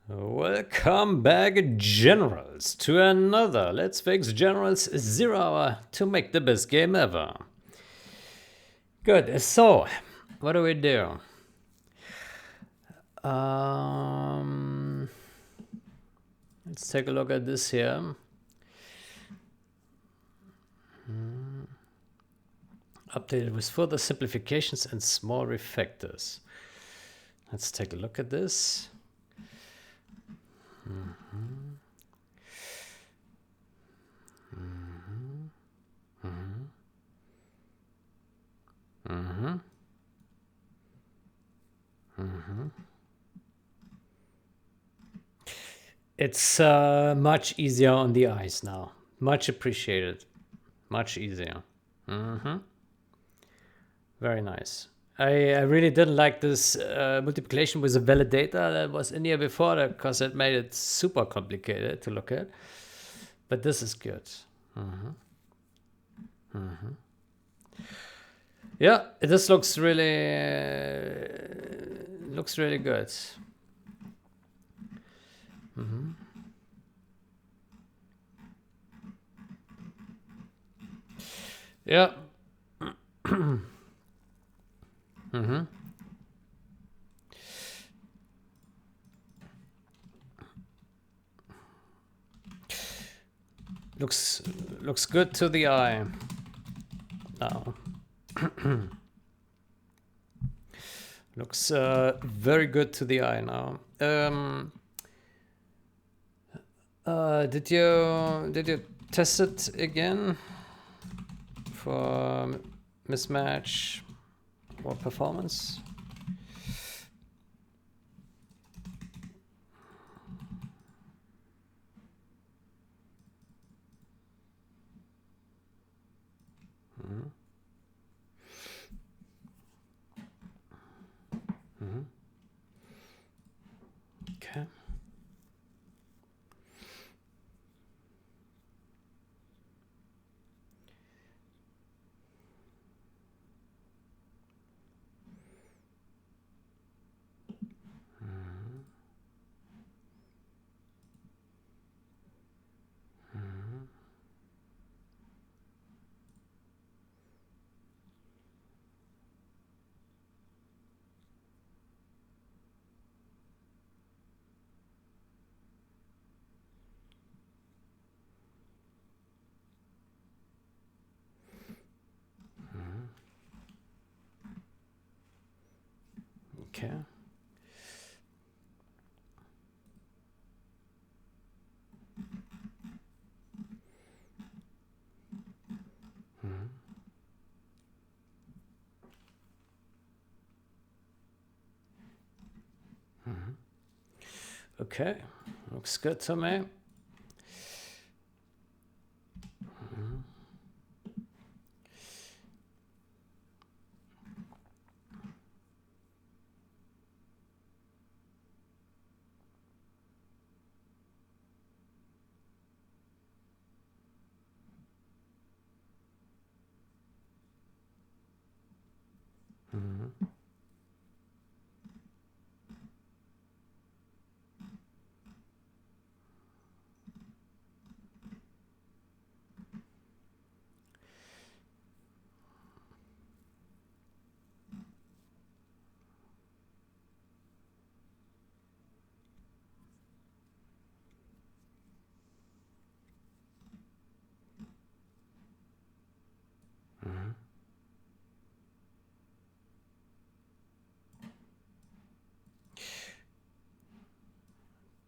Welcome back, Generals, to another Let's Fix Generals 0 Hour to make the best game ever. Good, so, what do we do? Let's take a look at this here. Updated with further simplifications and small refactors. Let's take a look at this. It's much easier on the eyes now. Much appreciated. Much easier. Very nice. I really didn't like this multiplication with the validator that was in here before because it made it super complicated to look at. But this is good. Yeah, this looks really good. Yeah. Looks good to the eye. Now. Looks very good to the eye now. Did you test it again for mismatch or performance? Okay. Okay. Okay, looks good to me.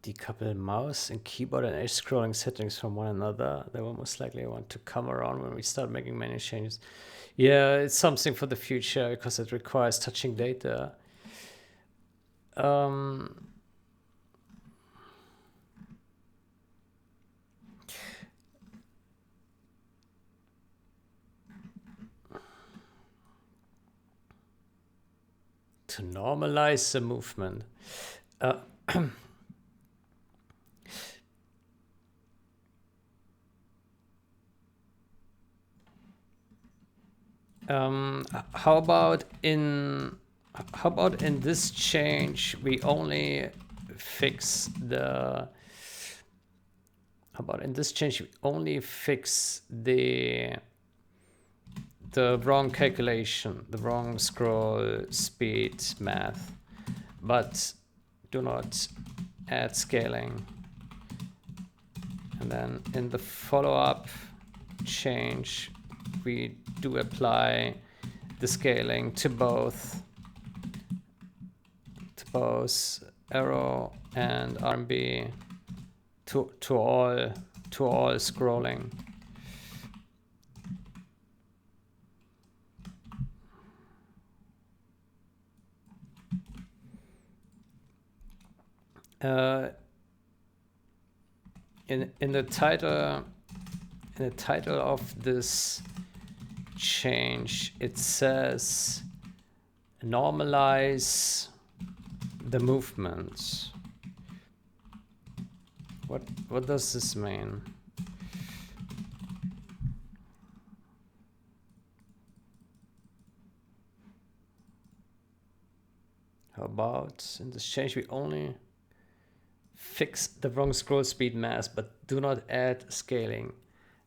Decouple mouse and keyboard and edge scrolling settings from one another. They will most likely want to come around when we start making many changes. Yeah, it's something for the future because it requires touching data. To normalize the movement. How about in this change we only fix the, how about in this change, we only fix the wrong calculation, the wrong scroll speed math, but do not add scaling. And then in the follow-up change, we do apply the scaling to both arrow and RMB to all scrolling. In the title of this change, it says normalize the movements. What does this mean? How about in this change we only fix the wrong scroll speed mask but do not add scaling,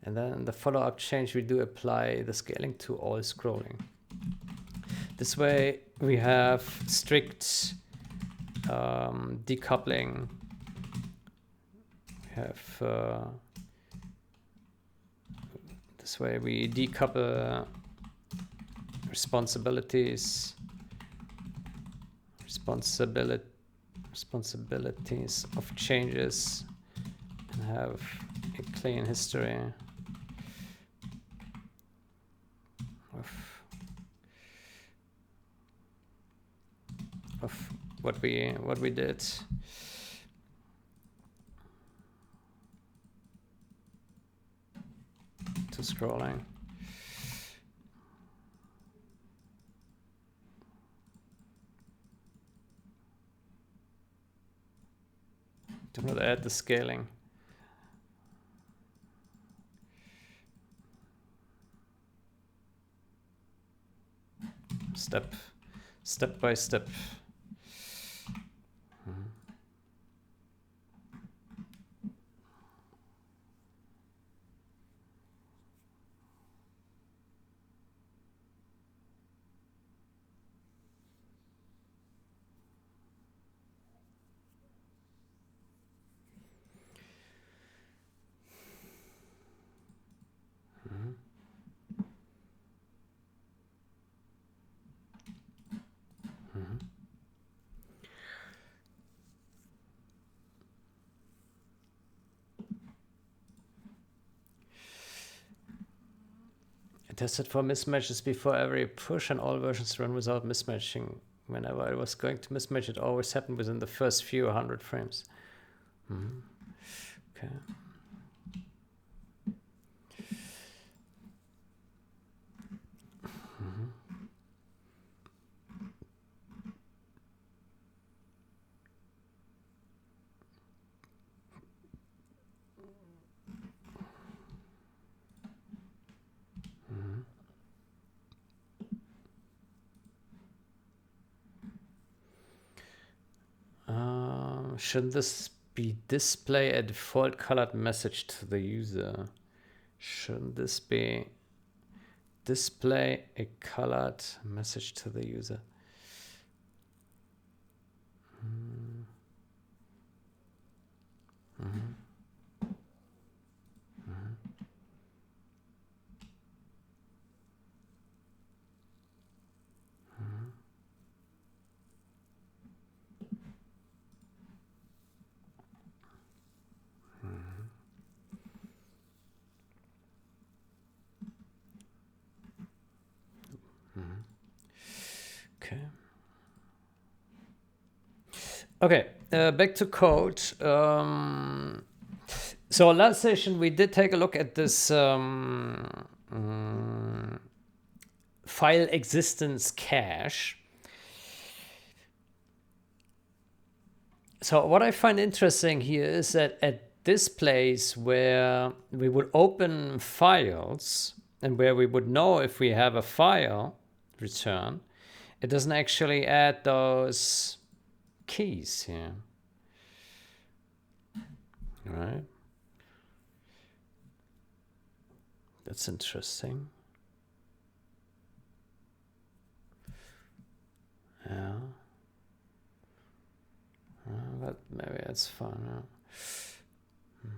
and then in the follow-up change we do apply the scaling to all scrolling. This way we have strict decoupling. We have this way we decouple responsibilities of changes and have a clean history of what we did. To scrolling. Do not add the scaling. Step by step. Tested for mismatches before every push, and all versions run without mismatching. Whenever I was going to mismatch, it always happened within the first few 100 frames. Okay. Shouldn't this be display a default colored message to the user? Shouldn't this be display a colored message to the user? Okay, back to code. So last session we did take a look at this file existence cache. So what I find interesting here is that at this place where we would open files and where we would know if we have a file return, it doesn't actually add those keys here. right? That's interesting. Yeah. But maybe that's fun. Yeah.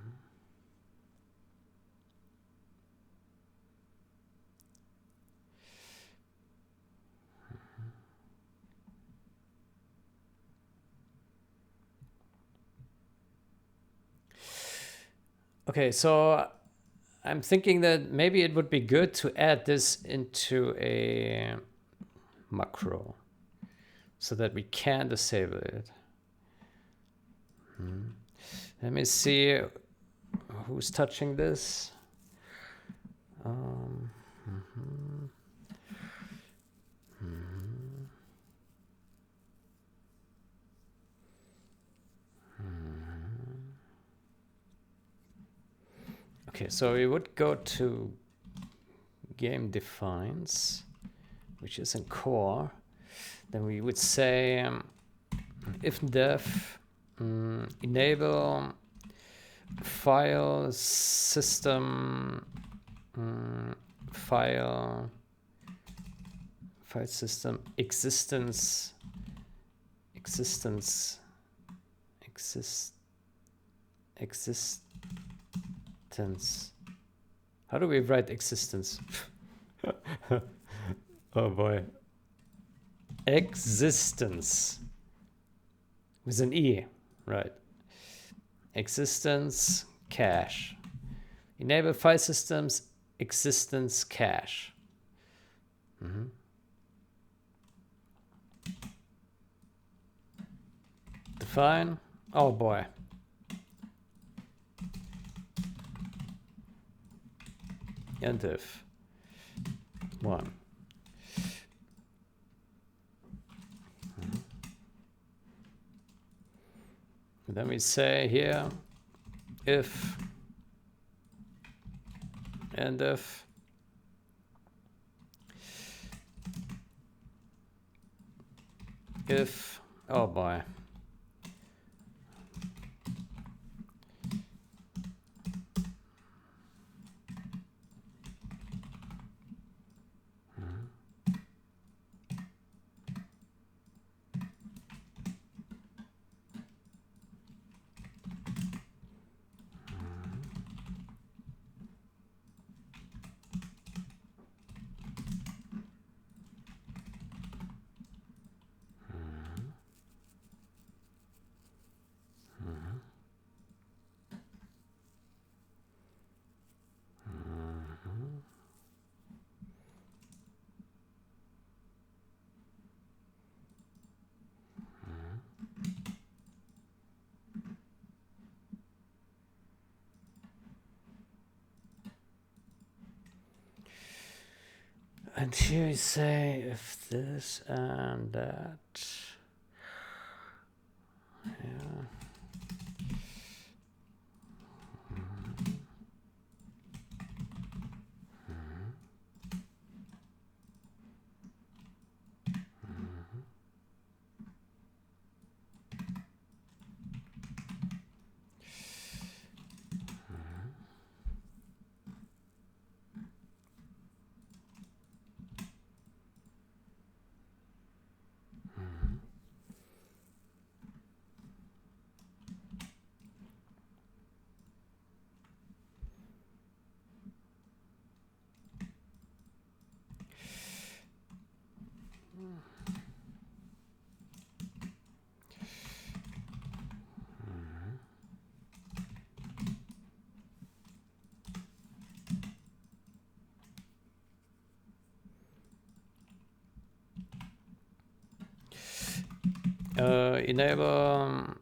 Okay, so I'm thinking that maybe it would be good to add this into a macro so that we can disable it. Let me see who's touching this. Okay, so we would go to game defines, which is in core. Then we would say if def enable file system file system existence how do we write existence? Oh boy. Existence with an E, right? Existence cache. Enable file systems existence cache. Define. Oh boy. And if 1. And then we say here if and if oh boy. And here you say if this and that. Yeah. Enable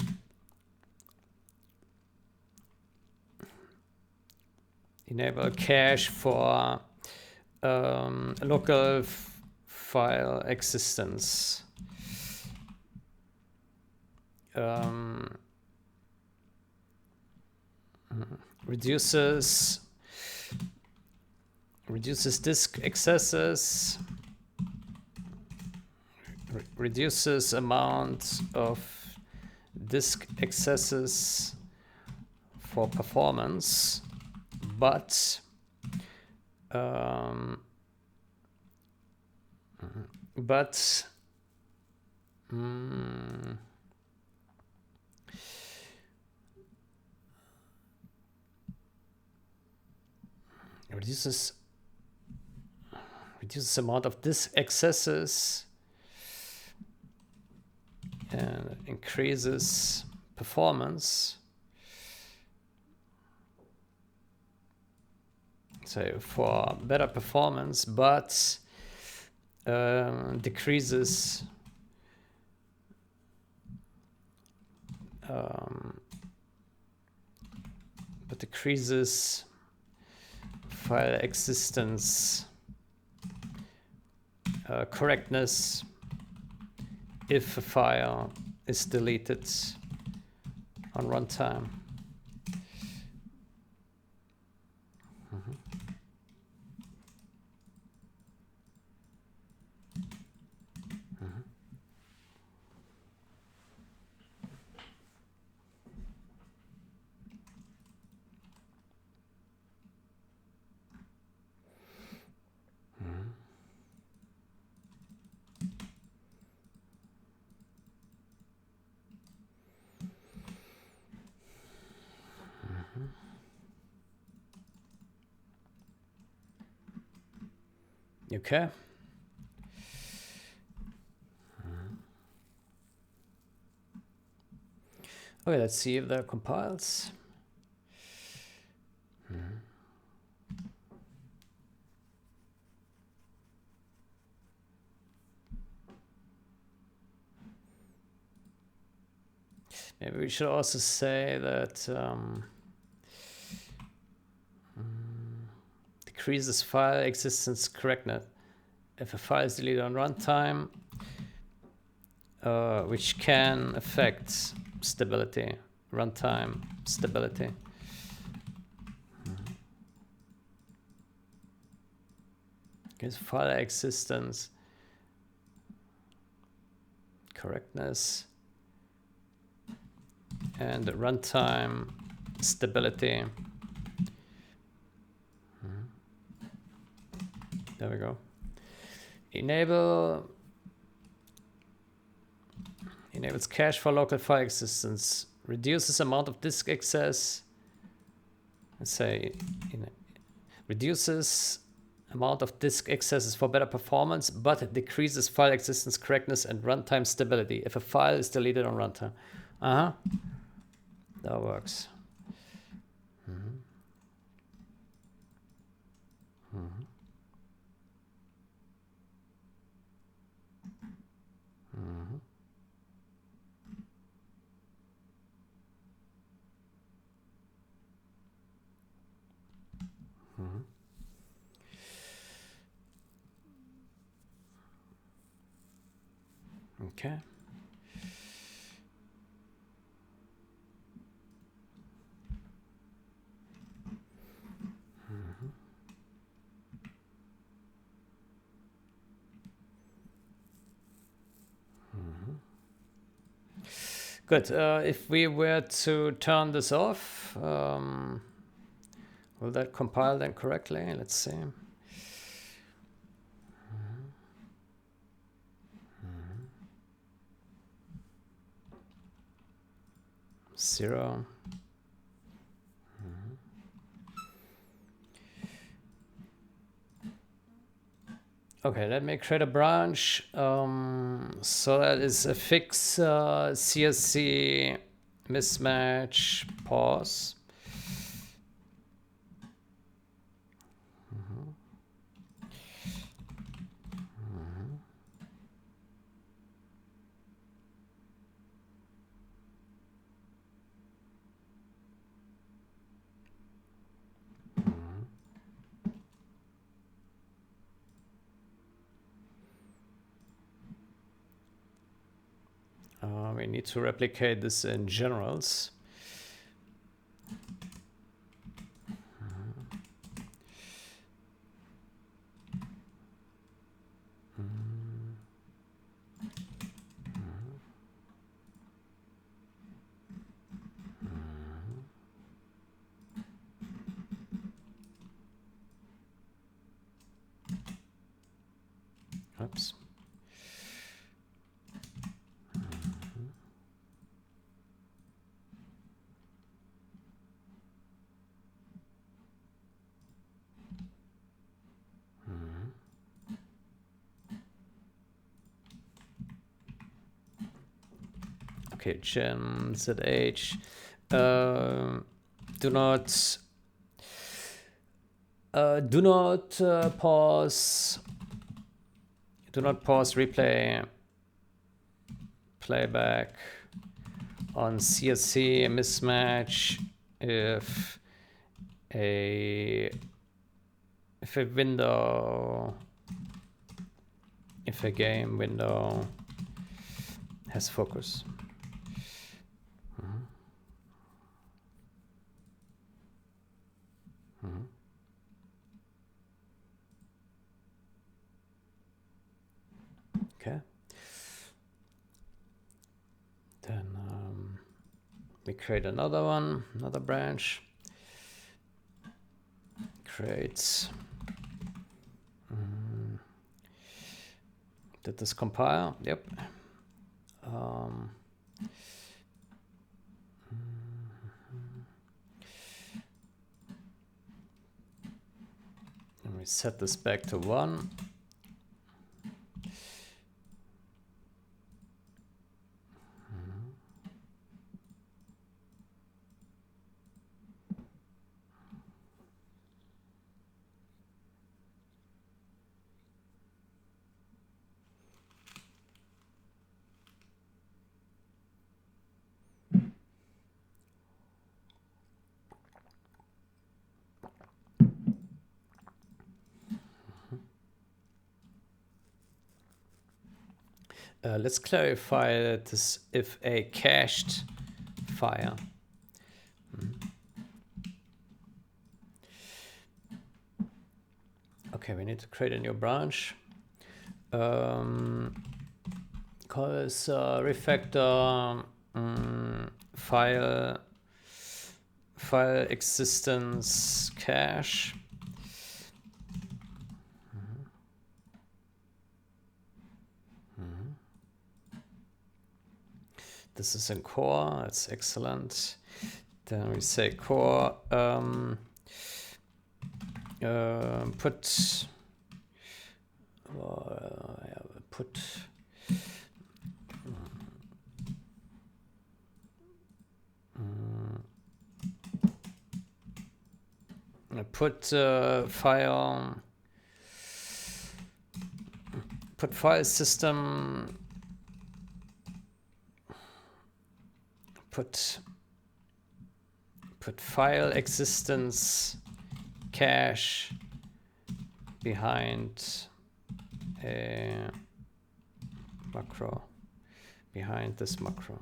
enable cache for local file existence. Reduces disk accesses, reduces amount of disk accesses for performance, but reduces amount of disk accesses and increases performance. So for better performance, but decreases file existence correctness if a file is deleted on runtime. Okay. Okay, let's see if that compiles. Maybe we should also say that decreases file existence correctness if a file is deleted on runtime, which can affect stability, runtime stability. Okay, so file existence correctness and runtime stability. There we go. Enables cache for local file existence, reduces amount of disk access. Let's say reduces amount of disk accesses for better performance, but decreases file existence correctness and runtime stability if a file is deleted on runtime. That works. Okay. Good. If we were to turn this off, will that compile then correctly? Let's see. 0. Okay, let me create a branch. So that is a fix CSC mismatch pause. We need to replicate this in generals. Oops. Okay, gem ZH. Do not pause. Do not pause replay playback on CSC mismatch if a window, if a game window has focus. Okay. Then we create another one, another branch. Create. Did this compile? Yep. And we set this back to 1. Let's clarify that this if a cached file. Okay, we need to create a new branch. Call this refactor file existence cache. This is in core, that's excellent. Then we say core put file system, put file existence cache behind a macro, behind this macro.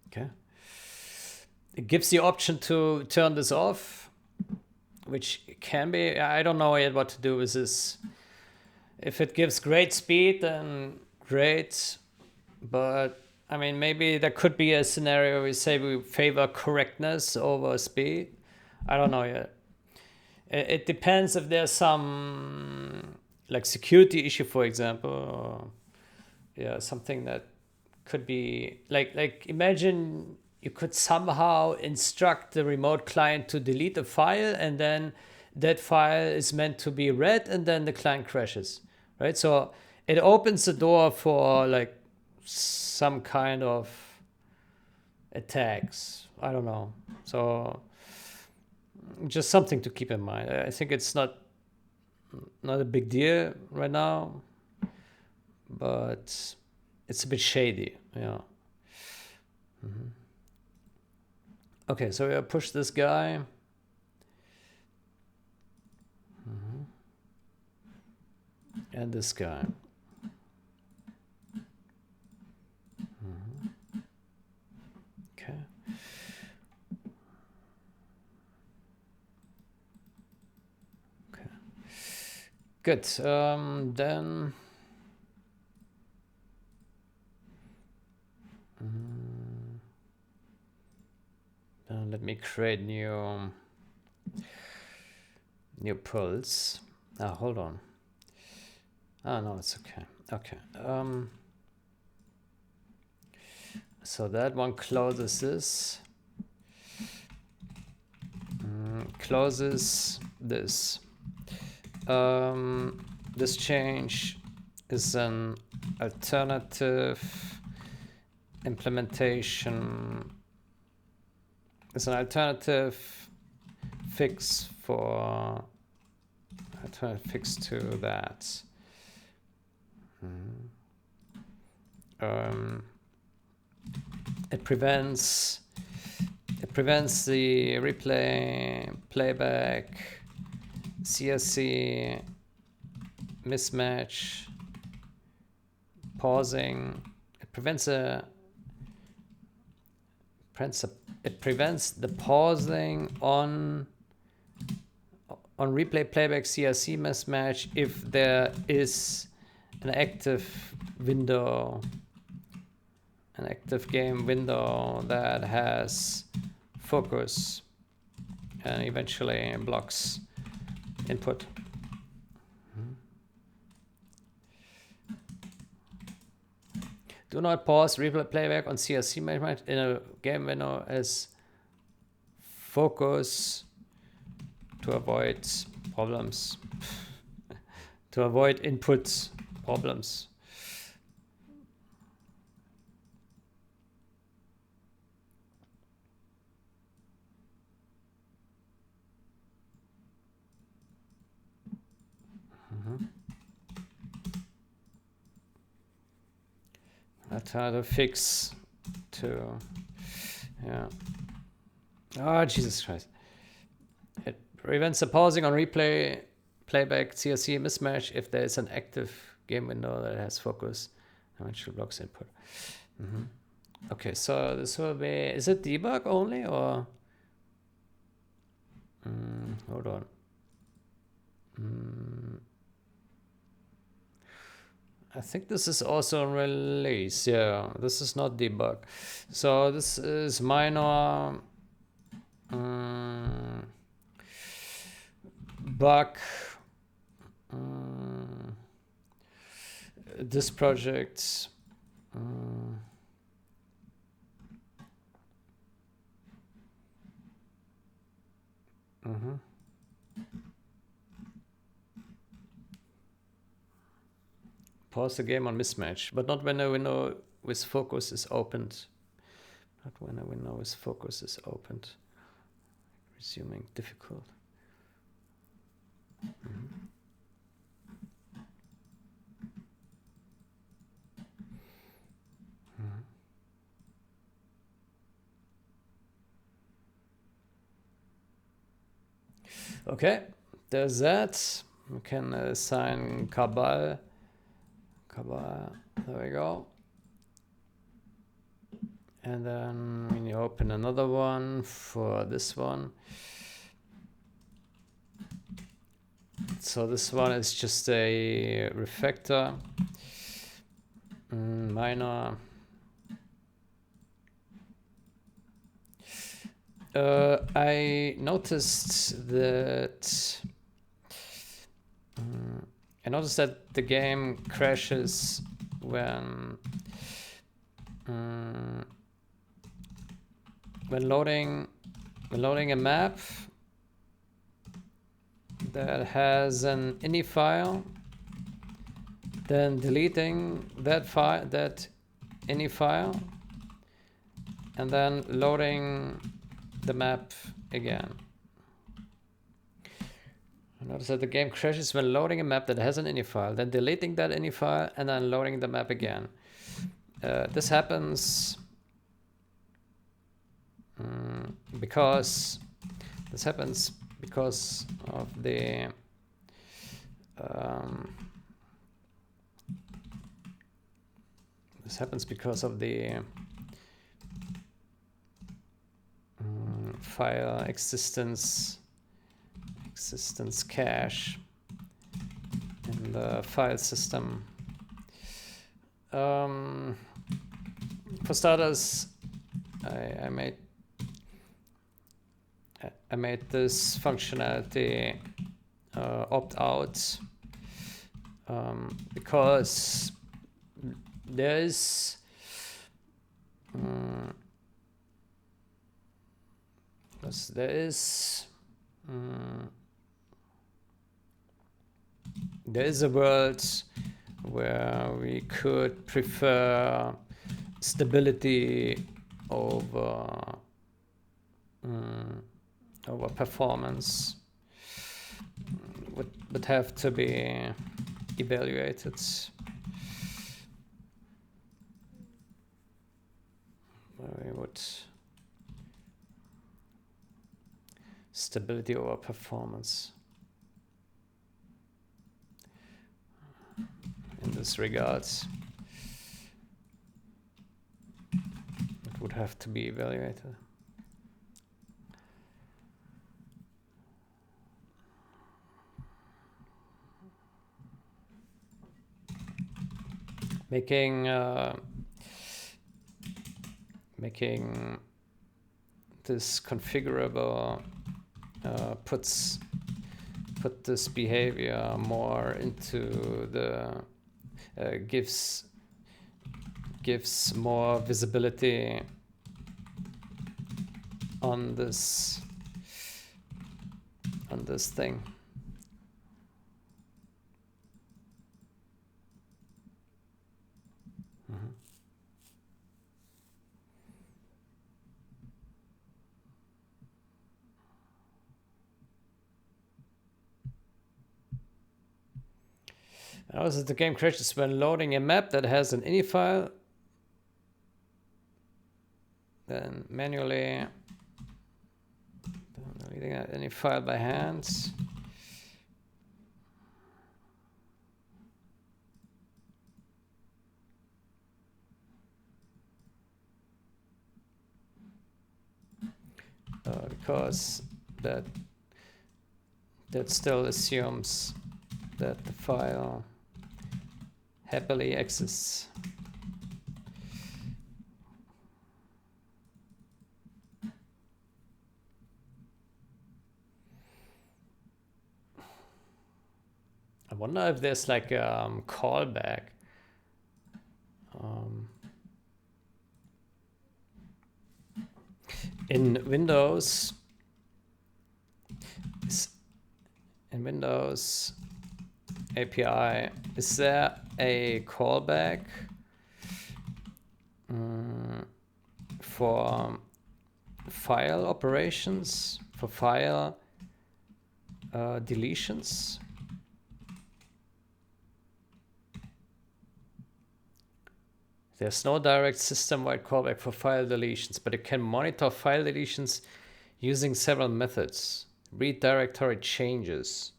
Okay. It gives the option to turn this off, which can be, I don't know yet what to do with this. If it gives great speed, then great. But I mean, maybe there could be a scenario where we say we favor correctness over speed. I don't know yet. It depends if there's some like security issue, for example, or yeah, something that could be like imagine you could somehow instruct the remote client to delete a file, and then that file is meant to be read, and then the client crashes, right? So it opens the door for like some kind of attacks. I don't know. So just something to keep in mind. I think it's not a big deal right now, but it's a bit shady. Yeah. Okay, so we push this guy. And this guy. Okay. Okay. Good. Then Let me create new pulse. Hold on. No, it's okay. Okay. So that one closes this. Closes this. This change is an alternative implementation. It's an alternative fix for to that. It prevents the replay, playback, CSC, mismatch, pausing. It prevents the pausing on replay, playback, CSC mismatch if there is an active window, an active game window that has focus and eventually blocks input. Do not pause replay playback on CSC measurement in a game window as focus to avoid problems, to avoid input problems. Alternative fix to, yeah. Oh, Jesus Christ. It prevents the pausing on replay, playback, CSC mismatch if there is an active game window that has focus and which blocks input. Okay, so this will be, is it debug only or? Hold on. I think this is also release. Yeah, this is not debug. So this is minor bug. This project. Pause the game on mismatch, but not when a window with focus is opened. Not when a window with focus is opened. Resuming difficult. Okay, there's that. We can assign Cabal. There we go. And then when you open another one for this one. So this one is just a refactor. Minor. I noticed that the game crashes when loading a map that has an ini file, then deleting that ini file, and then loading the map again. Notice that the game crashes when loading a map that has an ini file, then deleting that ini file, and then loading the map again. This happens because of the file existence cache in the file system. For starters, I made I made this functionality opt out because there is there is a world where we could prefer stability over over performance. Would have to be evaluated. We would stability over performance in this regard. It would have to be evaluated. Making this configurable put this behavior more into the gives more visibility on this thing. Also, the game crashes when loading a map that has an ini file. Then manually deleting that ini file by hand. Because that still assumes that the file happily exists. I wonder if there's like a callback. In Windows API, is there a callback for file operations, for file deletions? There's no direct system-wide callback for file deletions, but it can monitor file deletions using several methods. Read directory changes,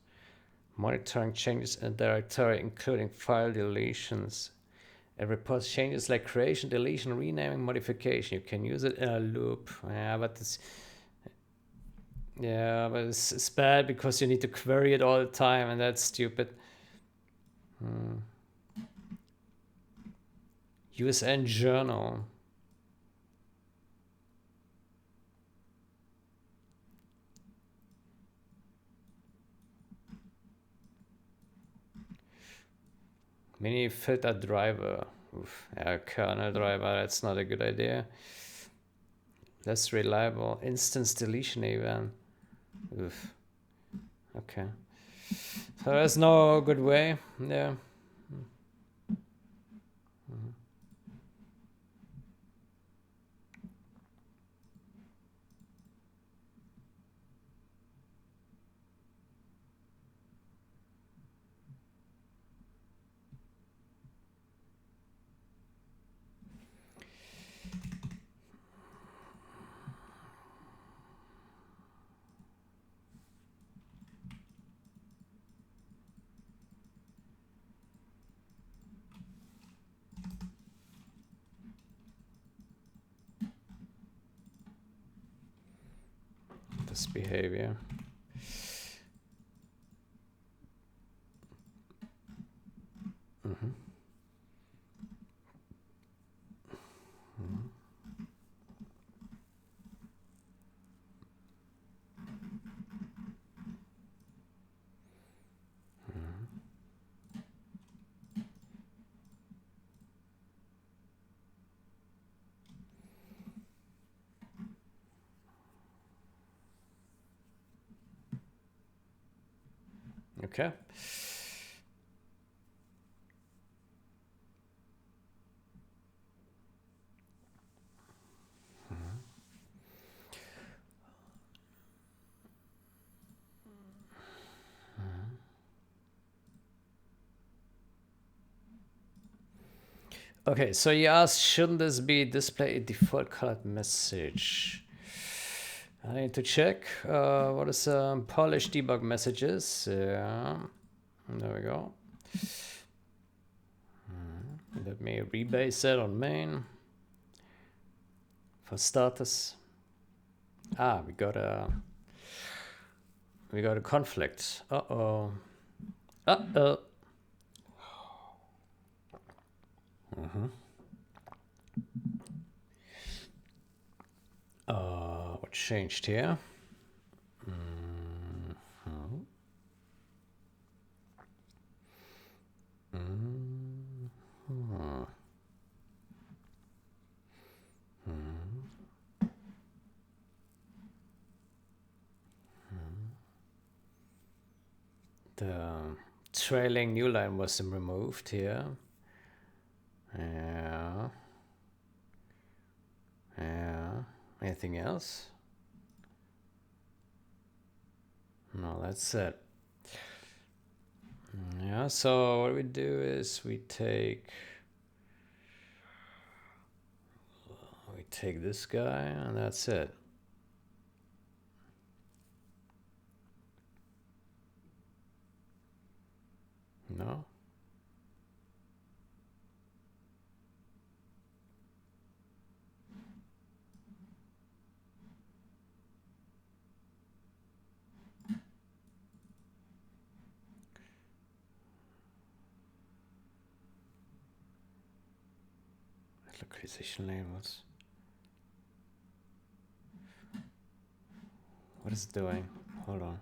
monitoring changes in directory, including file deletions. It reports changes like creation, deletion, renaming, modification. You can use it in a loop. Yeah, but it's bad because you need to query it all the time, and that's stupid. USN journal. Mini filter driver. Oof. Yeah, kernel driver, that's not a good idea. Less reliable. Instance deletion event. Oof. Okay. So there's no good way. Yeah. This behavior. Okay. Okay, so you asked, shouldn't this be display a default colored message? I need to check. What is polish debug messages? Yeah, there we go. Let me rebase that on main for status. Ah, we got a conflict. Uh-oh. Uh-oh. What changed here? The trailing new line was removed here. Yeah. Yeah. Anything else? No, that's it. Yeah, so what we do is we take this guy and that's it. No? Localization labels. What is it doing? Hold on.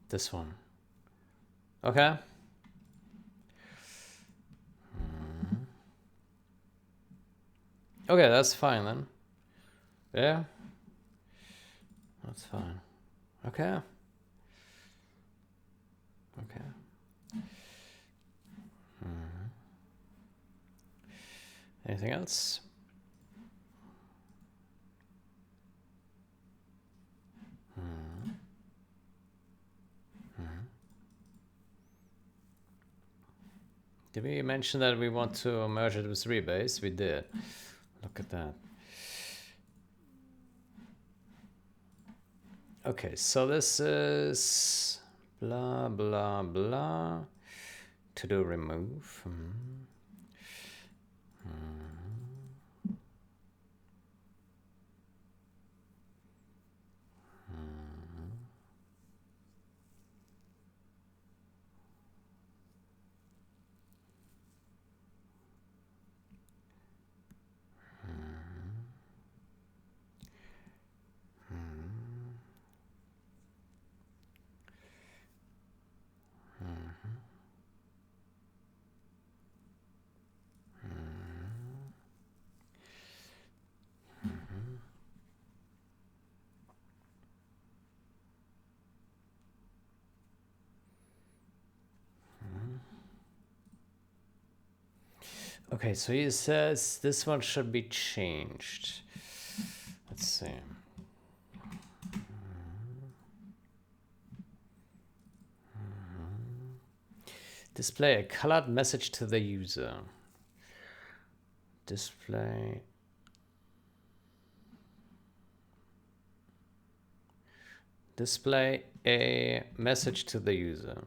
This one. Okay. Okay, that's fine then. Yeah. That's fine. Okay. Okay. Anything else? Did we mention that we want to merge it with rebase? We did. Look at that. Okay, so this is blah blah blah to do remove. Okay, so he says this one should be changed. Let's see. Display a colored message to the user. Display a message to the user.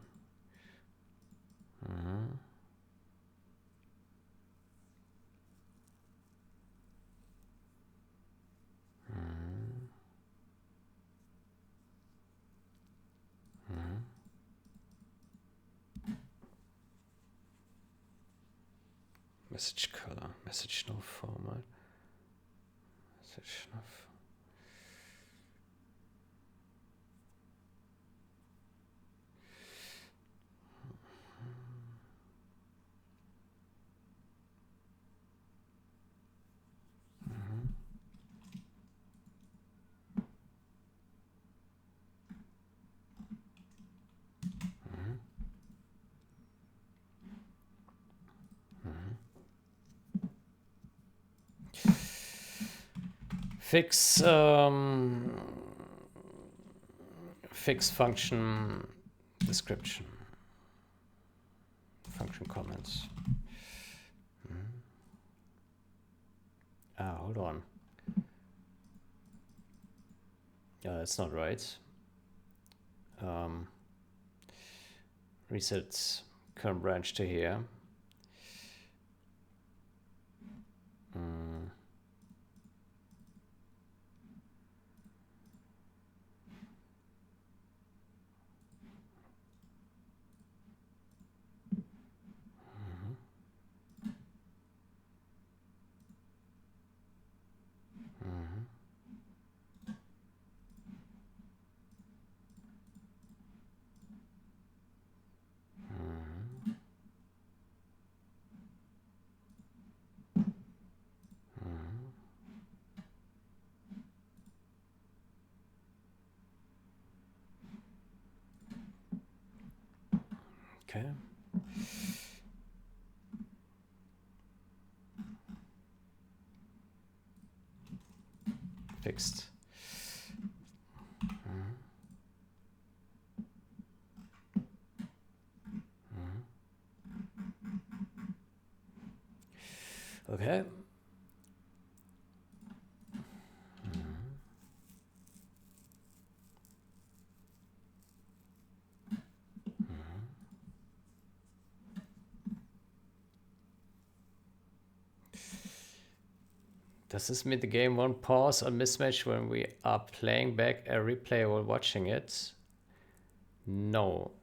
Message color, message no format. Definition of fix fix function description, function comments. Hold on. That's not right. Reset current branch to here. Okay. Fixed. Okay. Does this mean the game won't pause or mismatch when we are playing back a replay while watching it? No.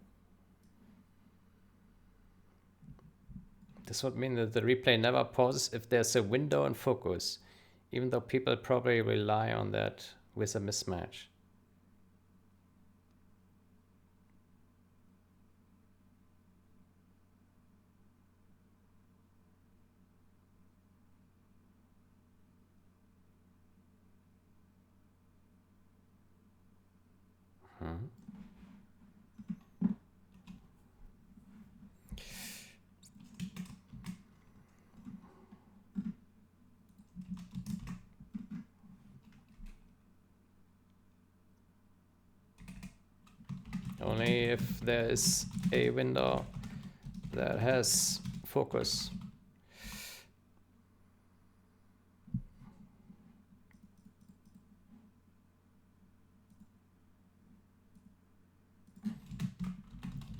This would mean that the replay never pauses if there's a window in focus, even though people probably rely on that with a mismatch. Only if there is a window that has focus.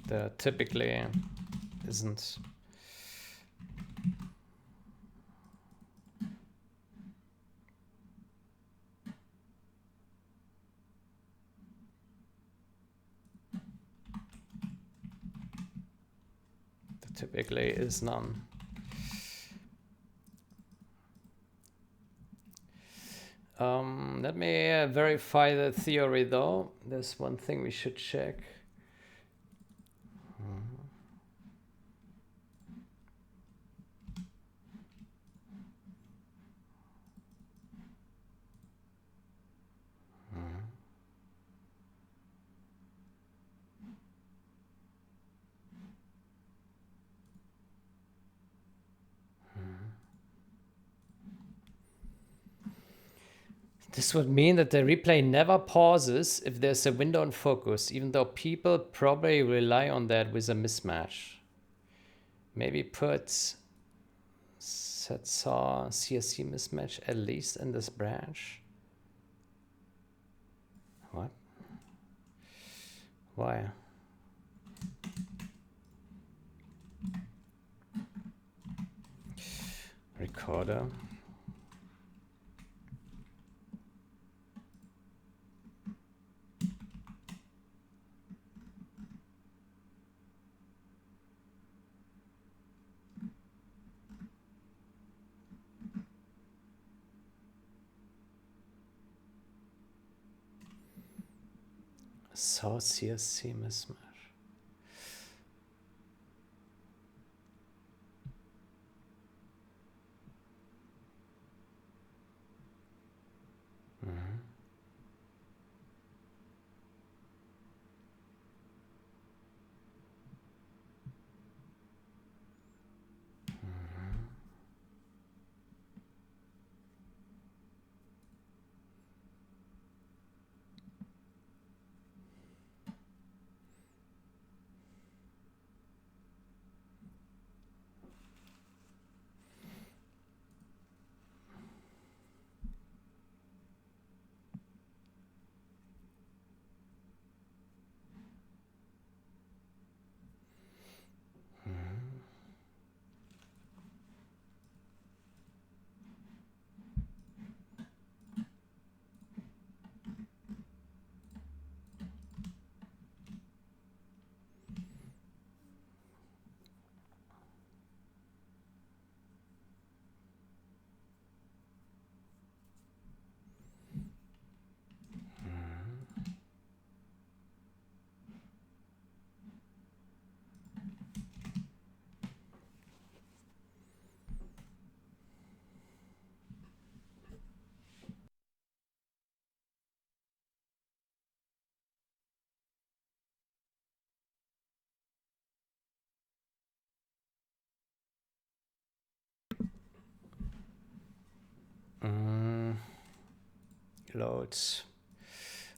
There typically isn't. There typically is none. Let me verify the theory though. There's one thing we should check. This would mean that the replay never pauses if there's a window in focus, even though people probably rely on that with a mismatch. Maybe put set saw CSC mismatch at least in this branch. What? Why? Recorder. South CSC mismatch.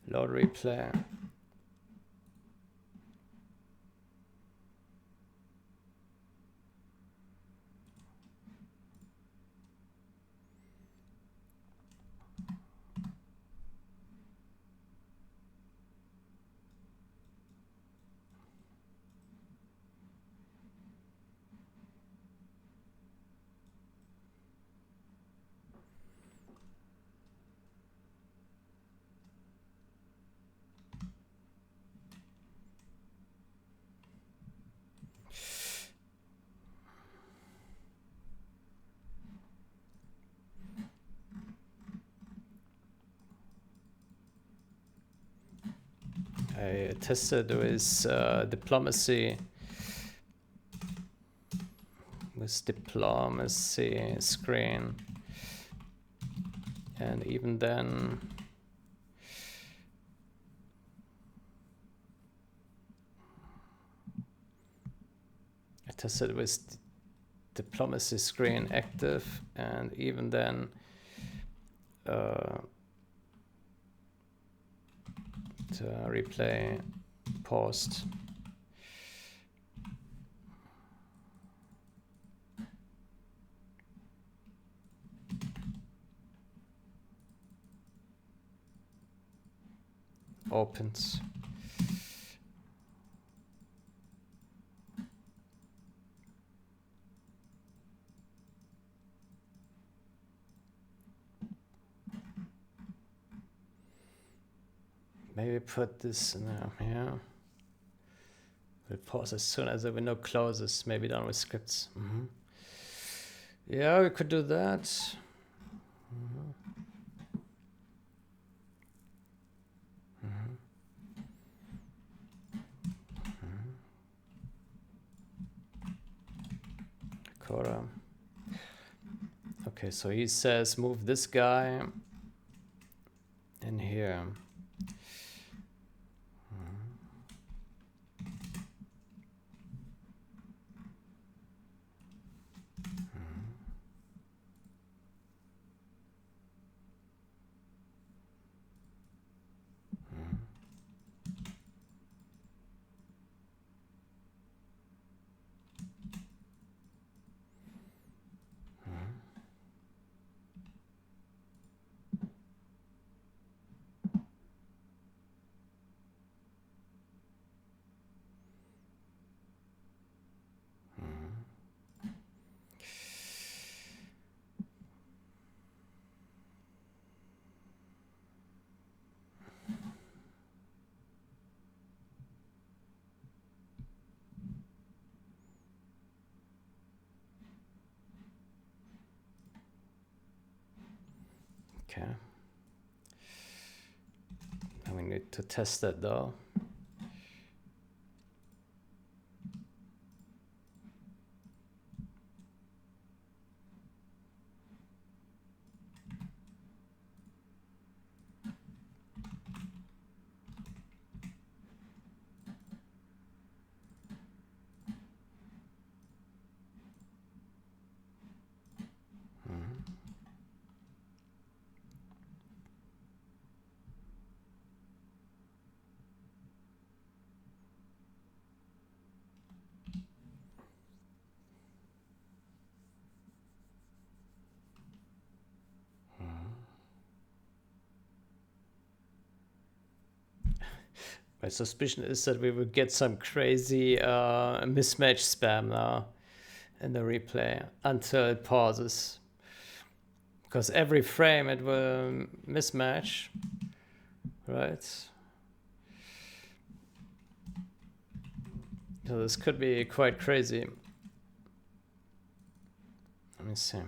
Load replay. I tested with diplomacy screen, and even then I tested with diplomacy screen active, and even then to replay paused. Opens. Maybe put this now here. We'll pause as soon as the window closes. Maybe done with scripts. Yeah, we could do that. Cora. Okay, so he says move this guy in here. Okay. Then We need to test that though. My suspicion is that we will get some crazy mismatch spam now in the replay until it pauses. Because every frame it will mismatch, right? So this could be quite crazy. Let me see.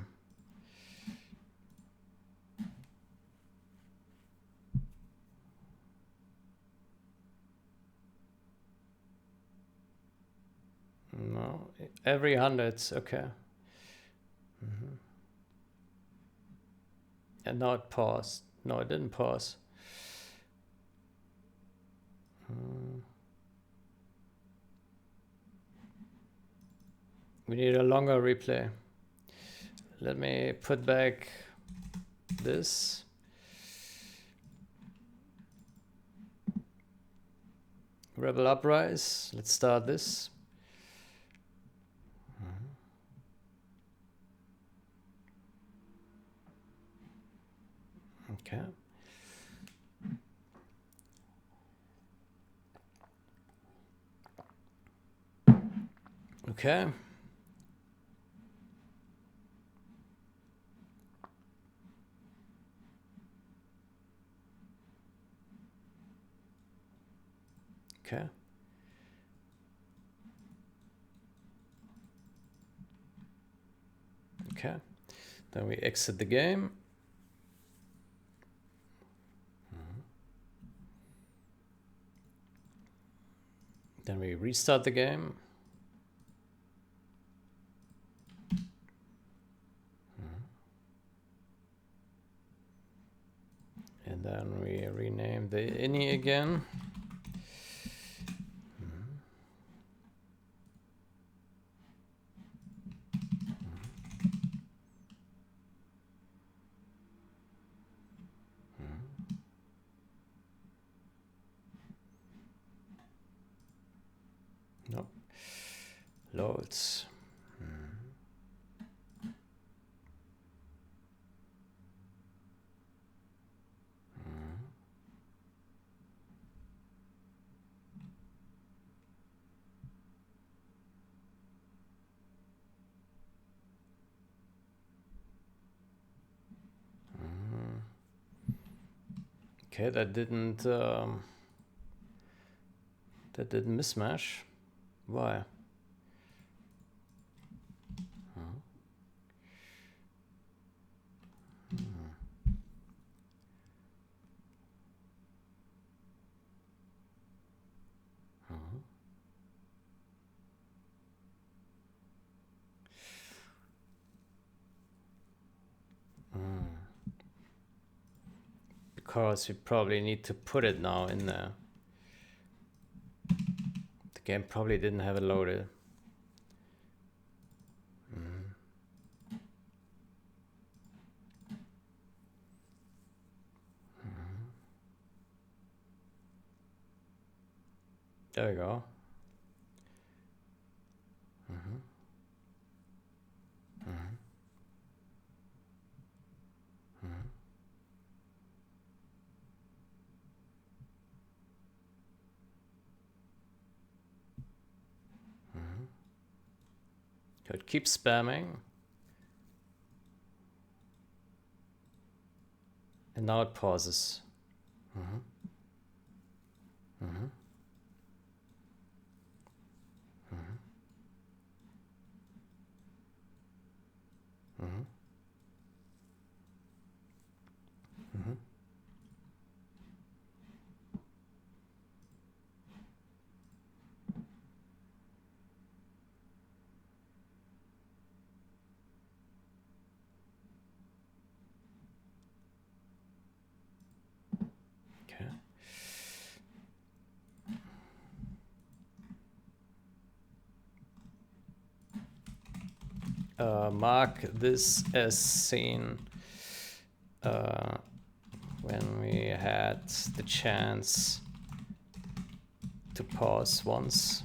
No, every 100, okay. And now it paused. No, it didn't pause. We need a longer replay. Let me put back this. Rebel Uprise. Let's start this. Okay. Okay. Okay. Okay. Then we exit the game. Then we restart the game. And then we rename the ini again. Nope. Loads. Okay, that didn't mismatch. Why? Because we probably need to put it now in there. The game probably didn't have it loaded. There we go. So it keeps spamming. And now it pauses. mark this as seen when we had the chance to pause once.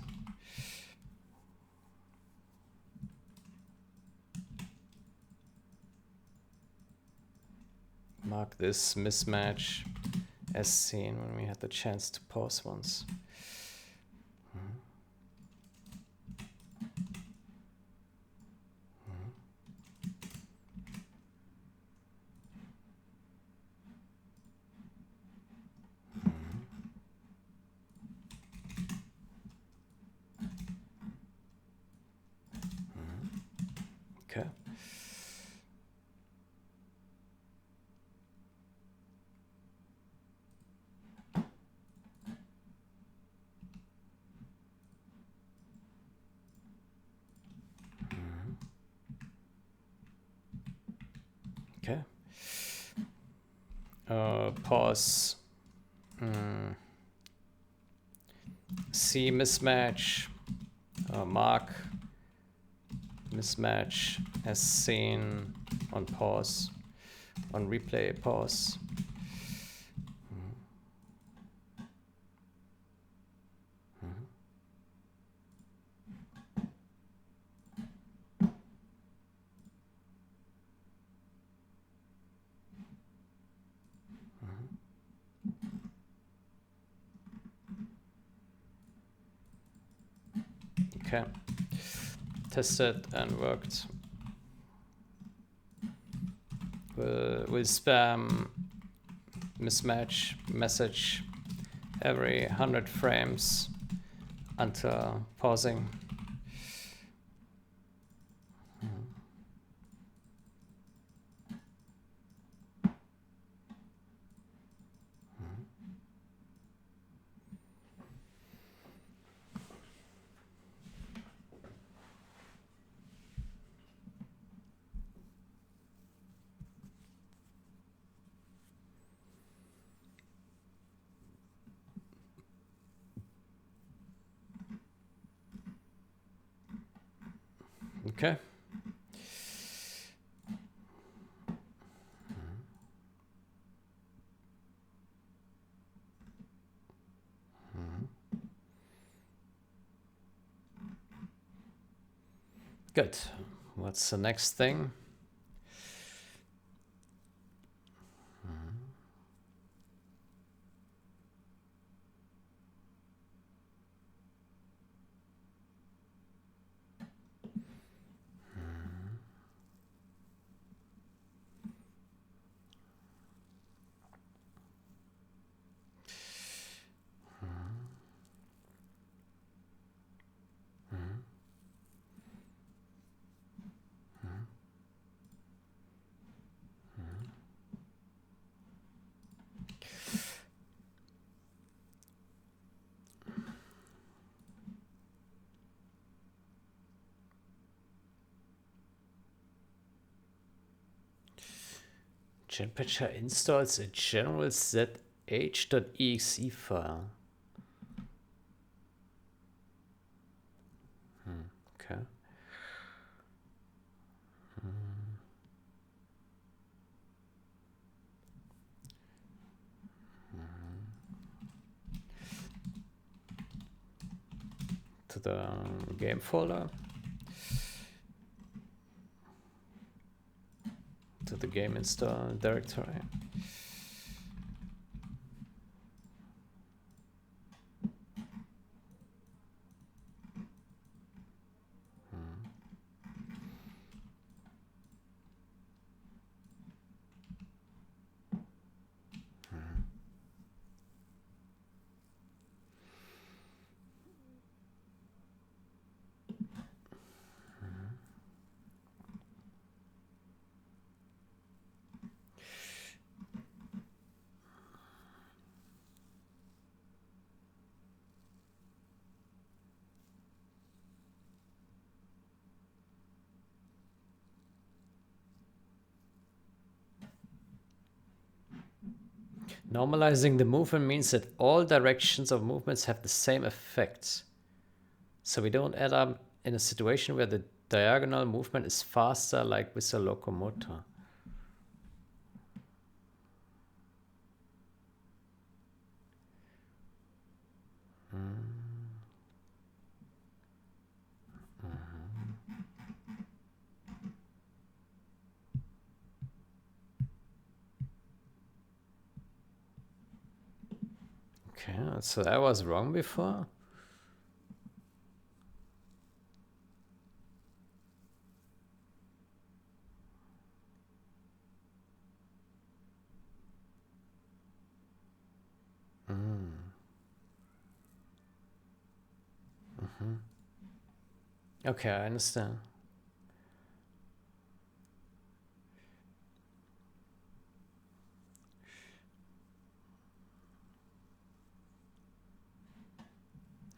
Mark this mismatch as seen when we had the chance to pause once. Okay. Okay. Pause. See mismatch. Mark mismatch as seen on pause. On replay pause. Okay. Tested and worked. We'll spam mismatch message every 100 frames until pausing. Okay. Good. What's the next thing? Gippity installs a general zh.exe file. Okay. To the game folder. To the game install directory. Normalizing the movement means that all directions of movements have the same effects. So we don't end up in a situation where the diagonal movement is faster, like with a locomotor. Okay, so I was wrong before. Okay, I understand.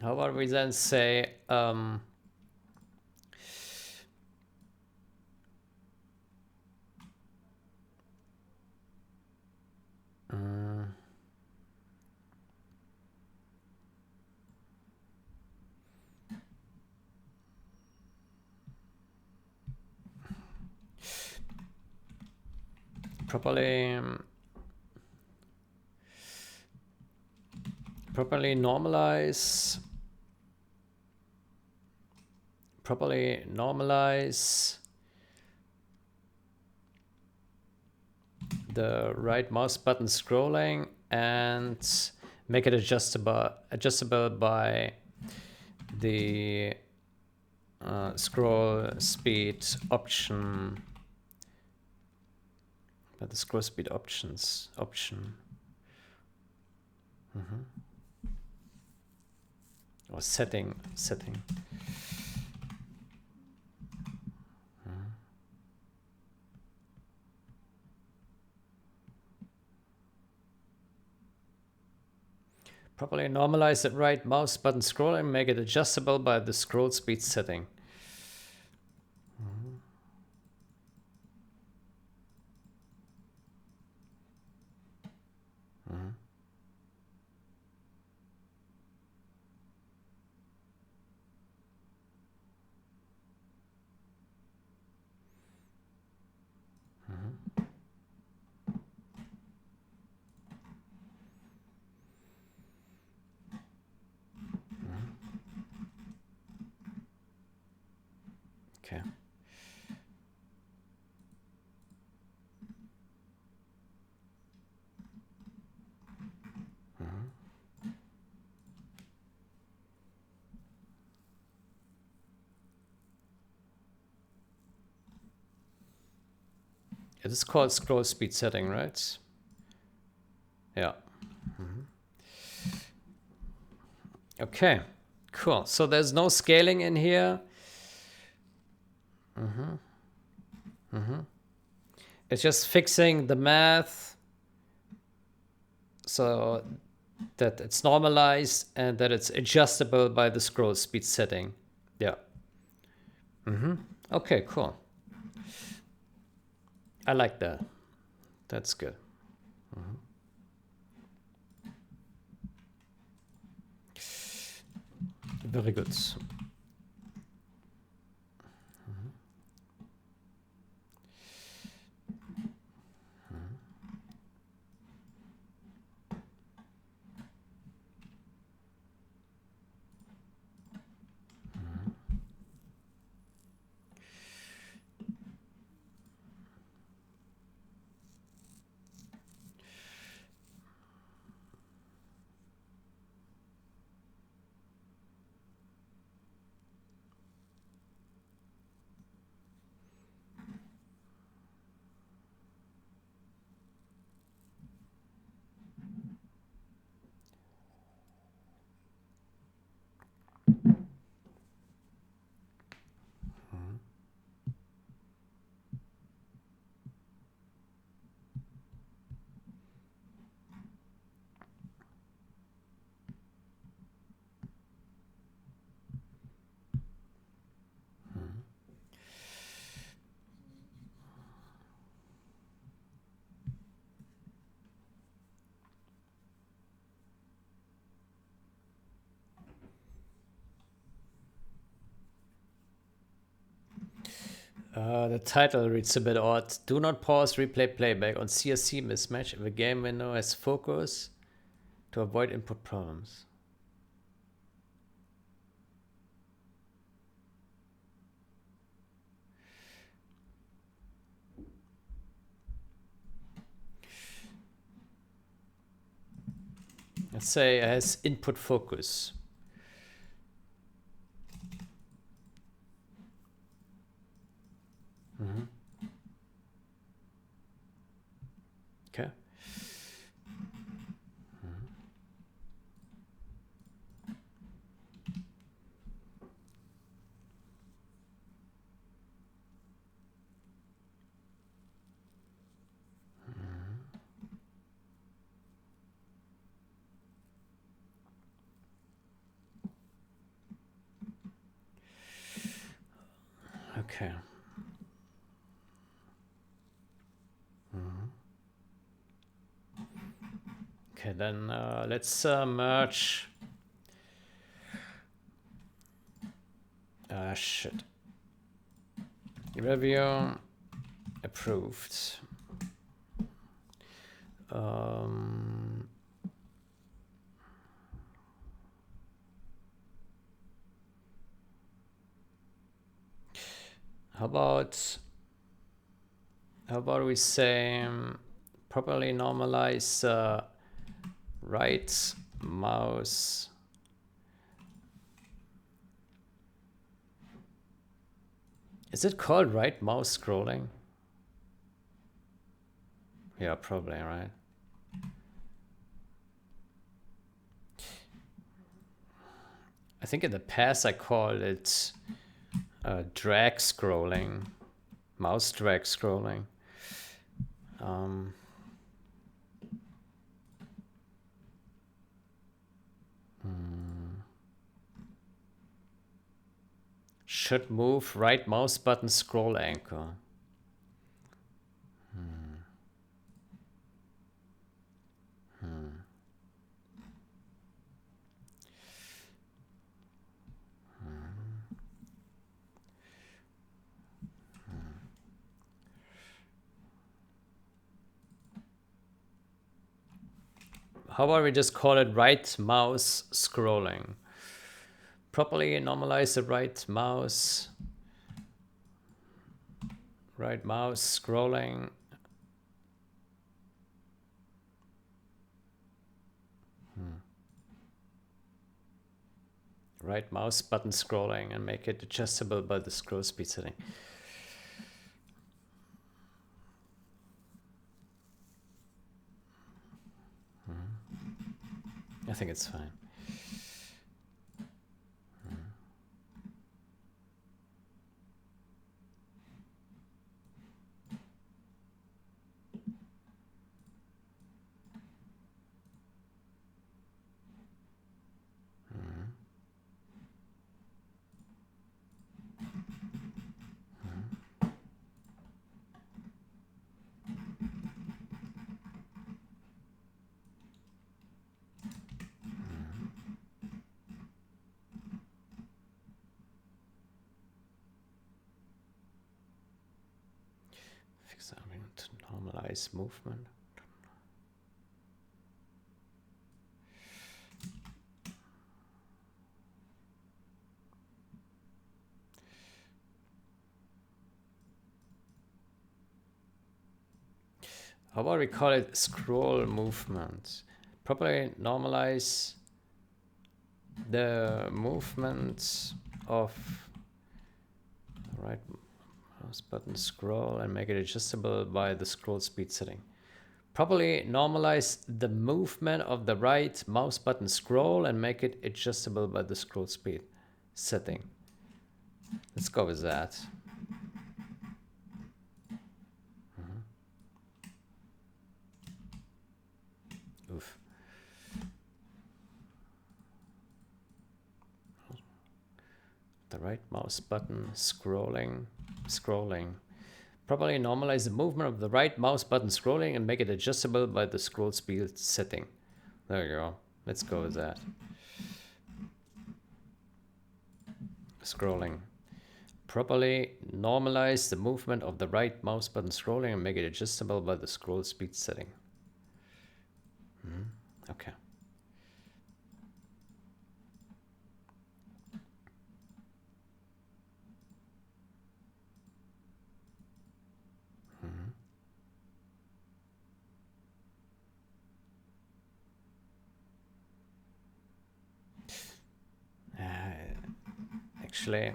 How about we then say properly normalize the right mouse button scrolling and make it adjustable by the scroll speed option, by the scroll speed options option. Or setting. Properly normalize the right mouse button scrolling, make it adjustable by the scroll speed setting. Okay. It is called scroll speed setting, right? Yeah. Okay, cool. So there's no scaling in here. It's just fixing the math so that it's normalized and that it's adjustable by the scroll speed setting. Yeah. Okay, cool. I like that. That's good. Very good. The title reads a bit odd. Do not pause replay playback on CSC mismatch if a game window has focus to avoid input problems. Let's say it has input focus. Okay. Okay. Okay, then let's merge. Shit. Review approved. How about we say properly normalize right mouse. Is it called right mouse scrolling? Yeah, probably, right? I think in the past I called it drag scrolling, mouse drag scrolling. Should move right mouse button scroll anchor. How about we just call it right mouse scrolling? Properly normalize the right mouse scrolling. Right mouse button scrolling and make it adjustable by the scroll speed setting. I think it's fine. Fix that to normalize movement. How about we call it scroll movement? Properly normalize the movement of right mouse button scroll and make it adjustable by the scroll speed setting. Properly normalize the movement of the right mouse button scroll and make it adjustable by the scroll speed setting. Let's go with that. Oof. The right mouse button scrolling. Properly normalize the movement of the right mouse button scrolling and make it adjustable by the scroll speed setting. There you go. Let's go with that. Scrolling. Properly normalize the movement of the right mouse button scrolling and make it adjustable by the scroll speed setting. Okay. Actually,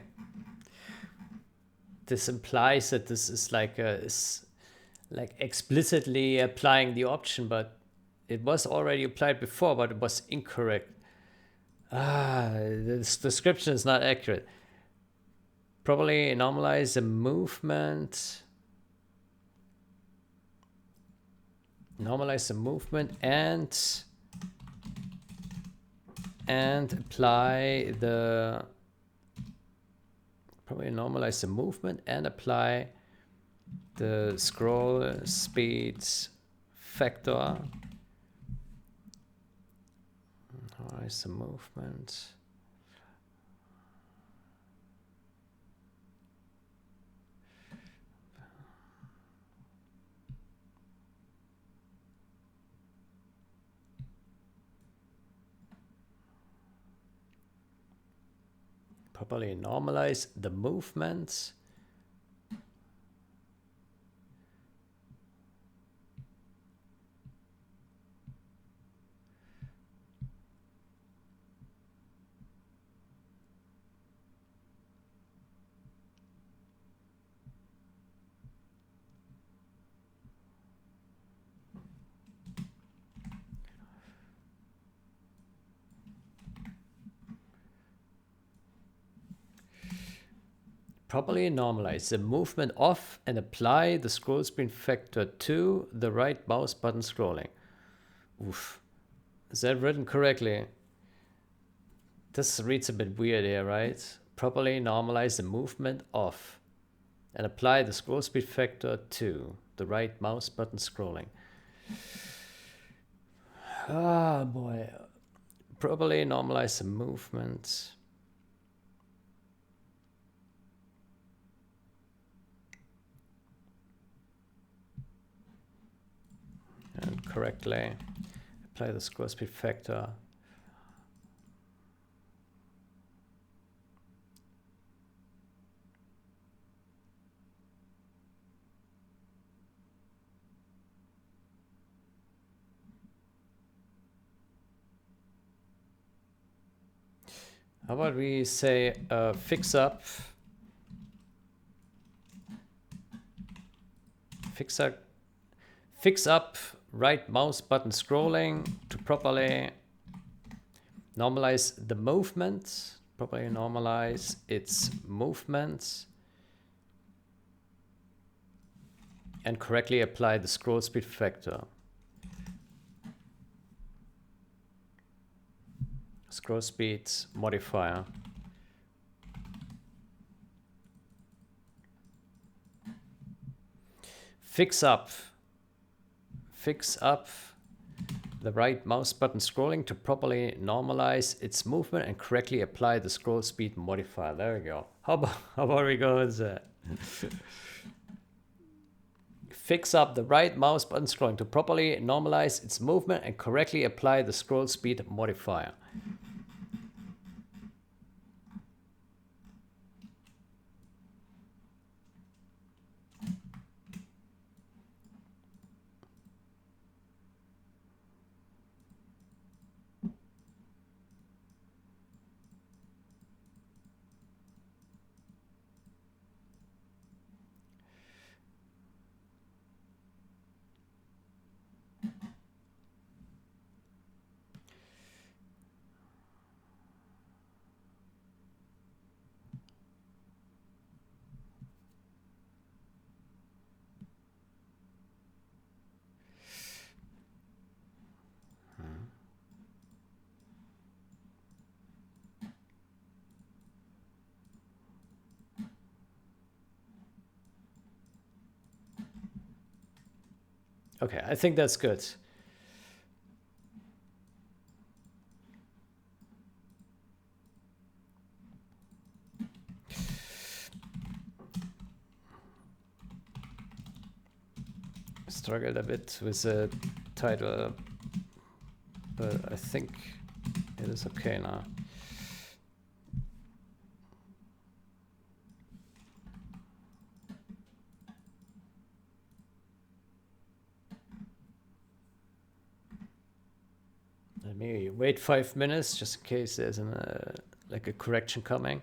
this implies that this is like like explicitly applying the option, but it was already applied before, but it was incorrect. This description is not accurate. Probably normalize the movement. Normalize the movement and apply the probably normalize the movement and apply the scroll speed factor. Normalize the movement. Properly normalize the movement. Properly normalize the movement of and apply the scroll speed factor to the right mouse button scrolling. Oof. Is that written correctly? This reads a bit weird here, right? Properly normalize the movement of and apply the scroll speed factor to the right mouse button scrolling. Ah, boy. Properly normalize the movement. And correctly apply the scroll speed factor. How about we say fix up right mouse button scrolling to properly normalize the movement, properly normalize its movement, and correctly apply the scroll speed factor. Scroll speed modifier. Fix up the right mouse button scrolling to properly normalize its movement and correctly apply the scroll speed modifier. There we go. How about we go with that? Fix up the right mouse button scrolling to properly normalize its movement and correctly apply the scroll speed modifier. Okay, I think that's good. struggled a bit with the title, but I think it is okay now. Let me wait 5 minutes just in case there's like a correction coming.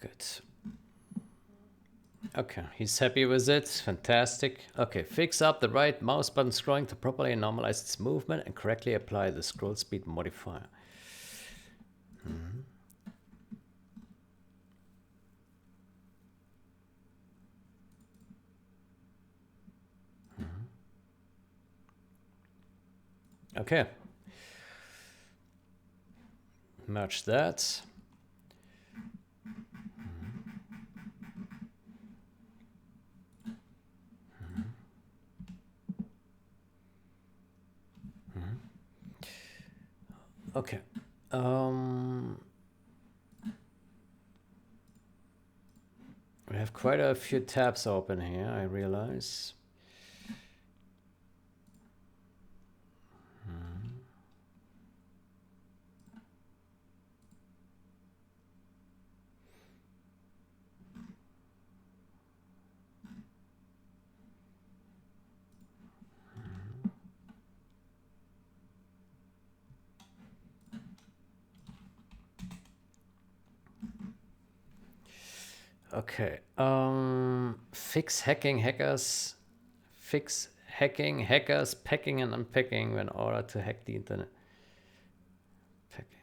Good. Okay, he's happy with it. Fantastic. Okay, fix up the right mouse button scrolling to properly normalize its movement and correctly apply the scroll speed modifier. Okay. Merge that. Okay. We have quite a few tabs open here, I realize. Okay. Fix hacking hackers. Fix hacking hackers packing and unpacking when order to hack the internet. Packing.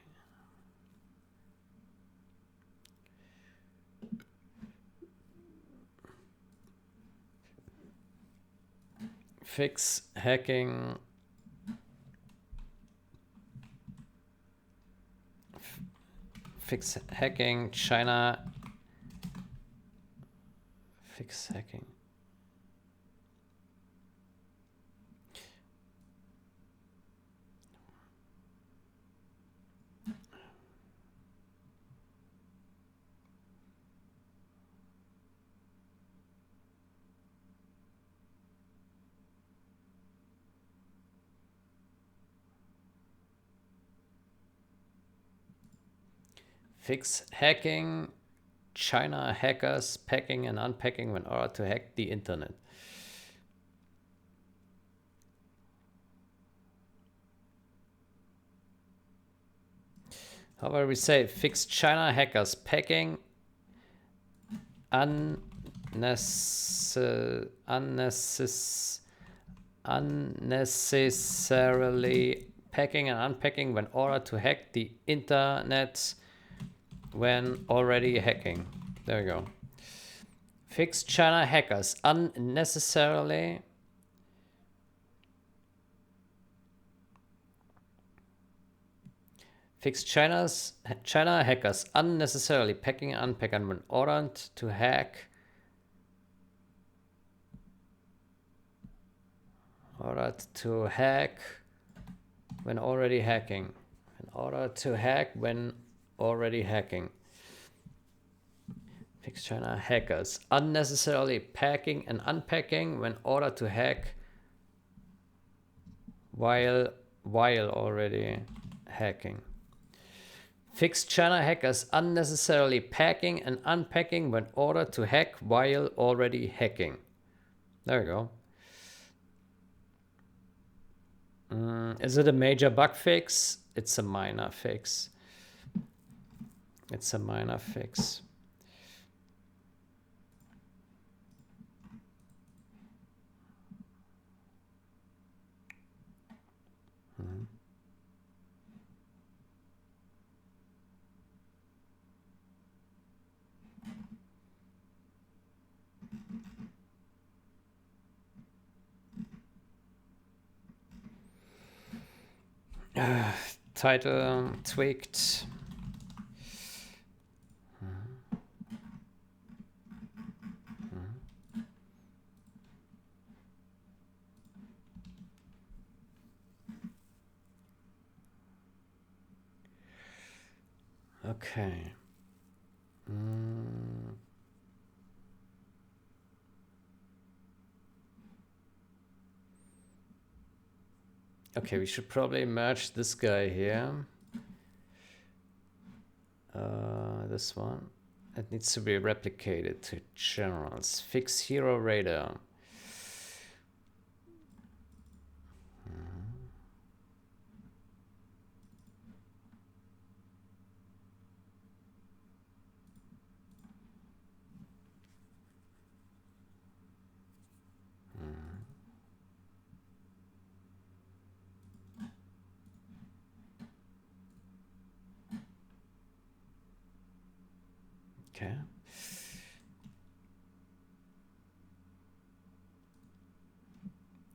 Fix hacking. Fix hacking China. Fix hacking. Fix hacking China hackers packing and unpacking when ordered to hack the internet. How about we say fix China hackers packing unnecessarily packing and unpacking when ordered to hack the internet when already hacking. There we go. Fix China hackers unnecessarily fix China hackers unnecessarily packing and unpacking when ordered to hack order to hack when already hacking. In order to hack when already hacking. Fix China hackers. Unnecessarily packing and unpacking when order to hack while already hacking. Fix China hackers unnecessarily packing and unpacking when order to hack while already hacking. There we go. Is it a major bug fix? It's a minor fix. It's a minor fix. Title tweaked. Okay. Okay, we should probably merge this guy here. This one. It needs to be replicated to generals. Fix hero radar. Okay.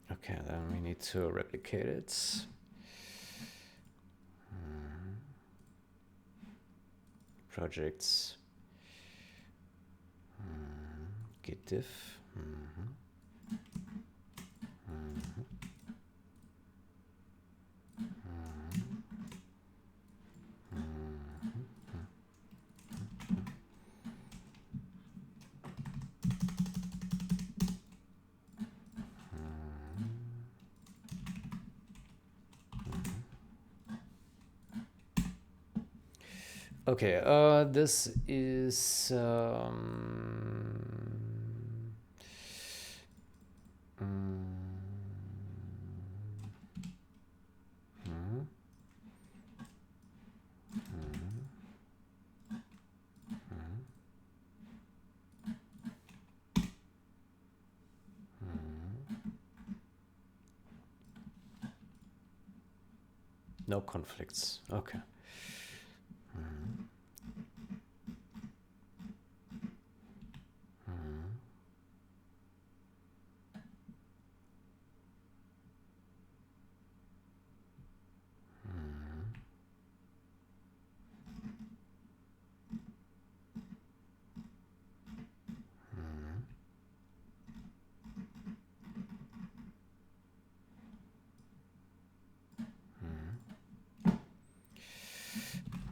Okay, then we need to replicate it. Projects. Git diff. Okay, this is no conflicts. Okay.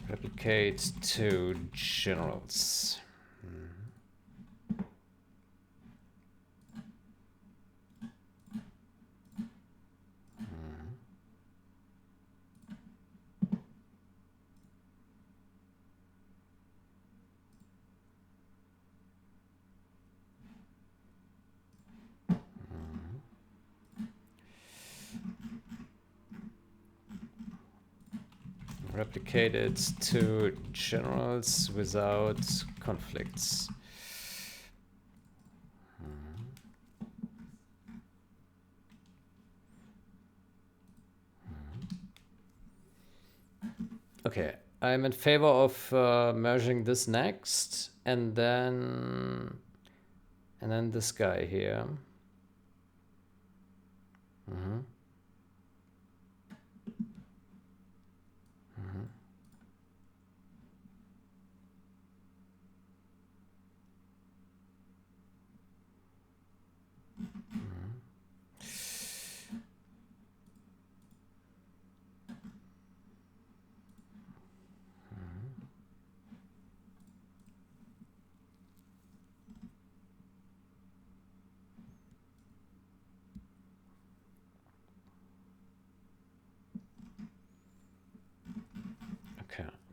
Replicate to generals. Replicate it to generals without conflicts. Okay, I'm in favor of merging this next, and then this guy here.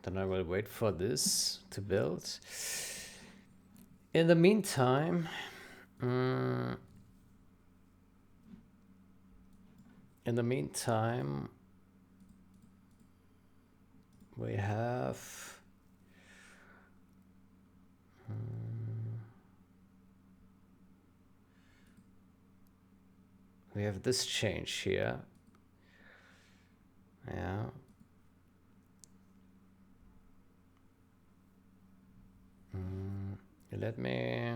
Then I will wait for this to build. In the meantime, we have this change here. Yeah. Let me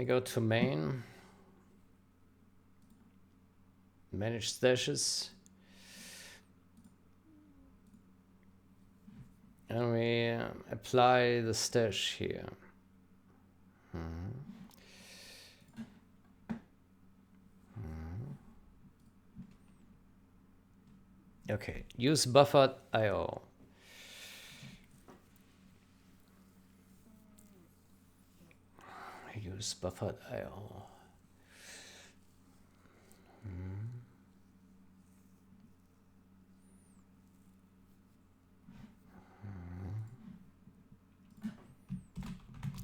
go to main, manage stashes, and we apply the stash here. Okay, use buffered IO. Use buffered IO.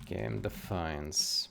Game defines.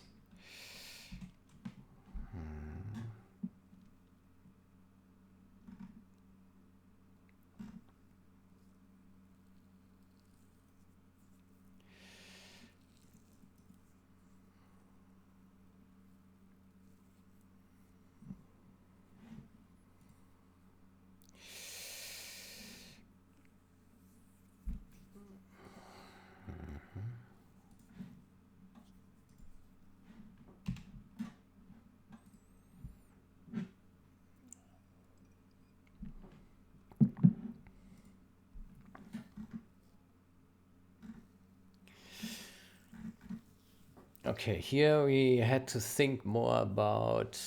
Okay, here we had to think more about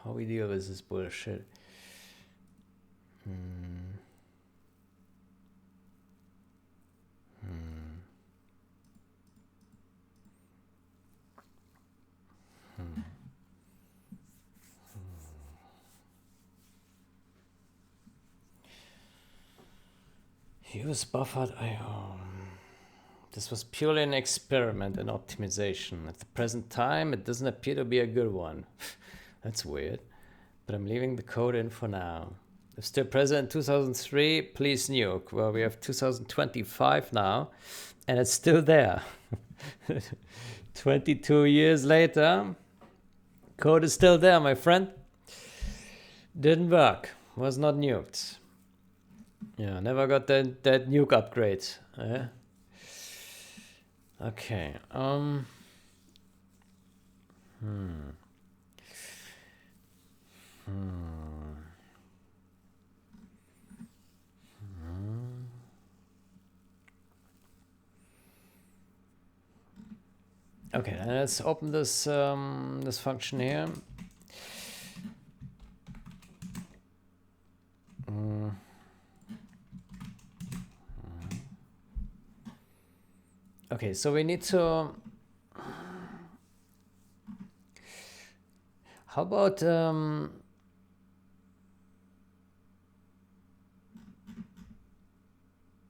how we deal with this bullshit. Use buffered IO. This was purely an experiment and optimization. At the present time, it doesn't appear to be a good one. That's weird. But I'm leaving the code in for now. If still present in 2003, please nuke. Well, we have 2025 now, and it's still there. 22 years later, code is still there, my friend. Didn't work. Was not nuked. Yeah, never got that nuke upgrade. Okay. Okay, let's open this this function here. Okay, so we need to. How about how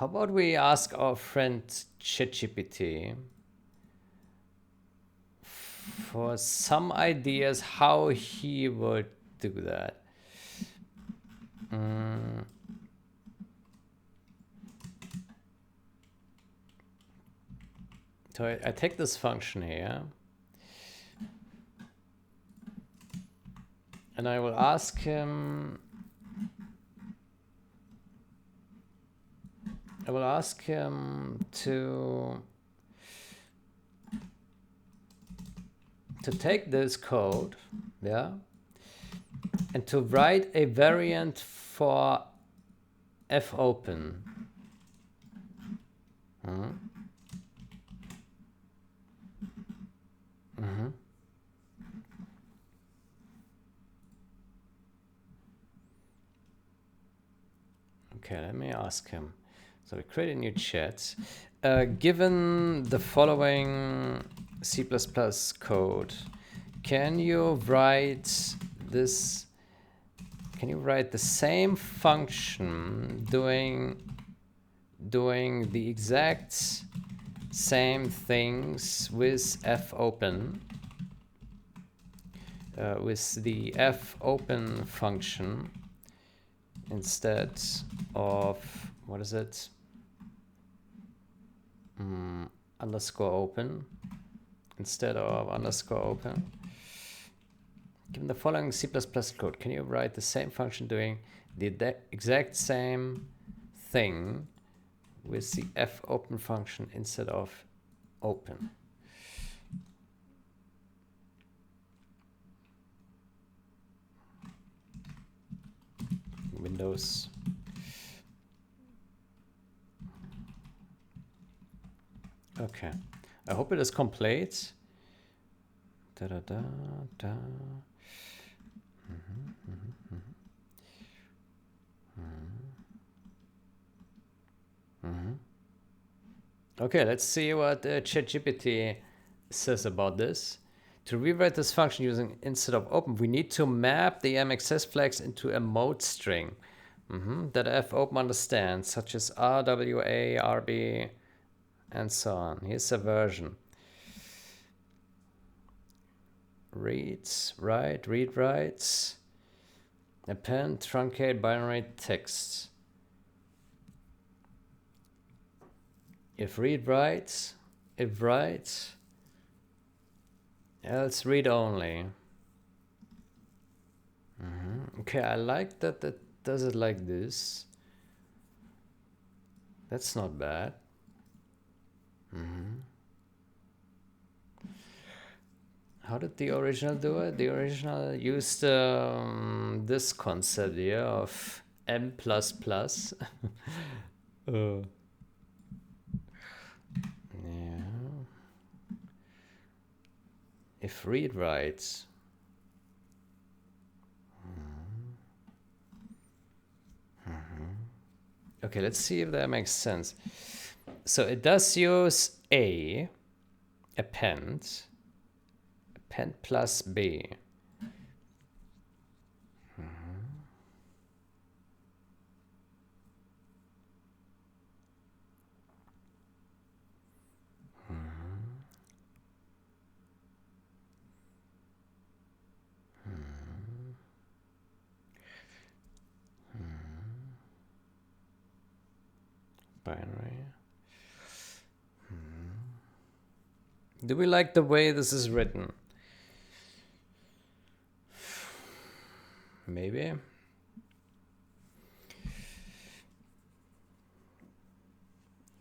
about we ask our friend Gippity for some ideas how he would do that. So I take this function here, and I will ask him. To take this code, yeah, and to write a variant for fopen. Okay, let me ask him. So we create a new chat. Given the following C++ code, can you write this? Can you write the same function doing the exact same things with fopen, with the fopen function instead of, what is it? Underscore open instead of underscore open. Given the following C++ code, can you write the same function doing the exact same thing with the fopen function instead of open? Windows. Okay. I hope it is complete. Da da da da. Okay, let's see what ChatGPT says about this. To rewrite this function using instead of open, we need to map the MXS flags into a mode string that fopen understands, such as RWA, RB, and so on. Here's a version. Reads, write, read, writes, append, truncate, binary text. If read writes, if writes, else read only. Okay, I like that it does it like this. That's not bad. How did the original do it? The original used this concept here of M++. Yeah. If read writes. Okay, let's see if that makes sense. So it does use append plus B. Binary. Do we like the way this is written? Maybe.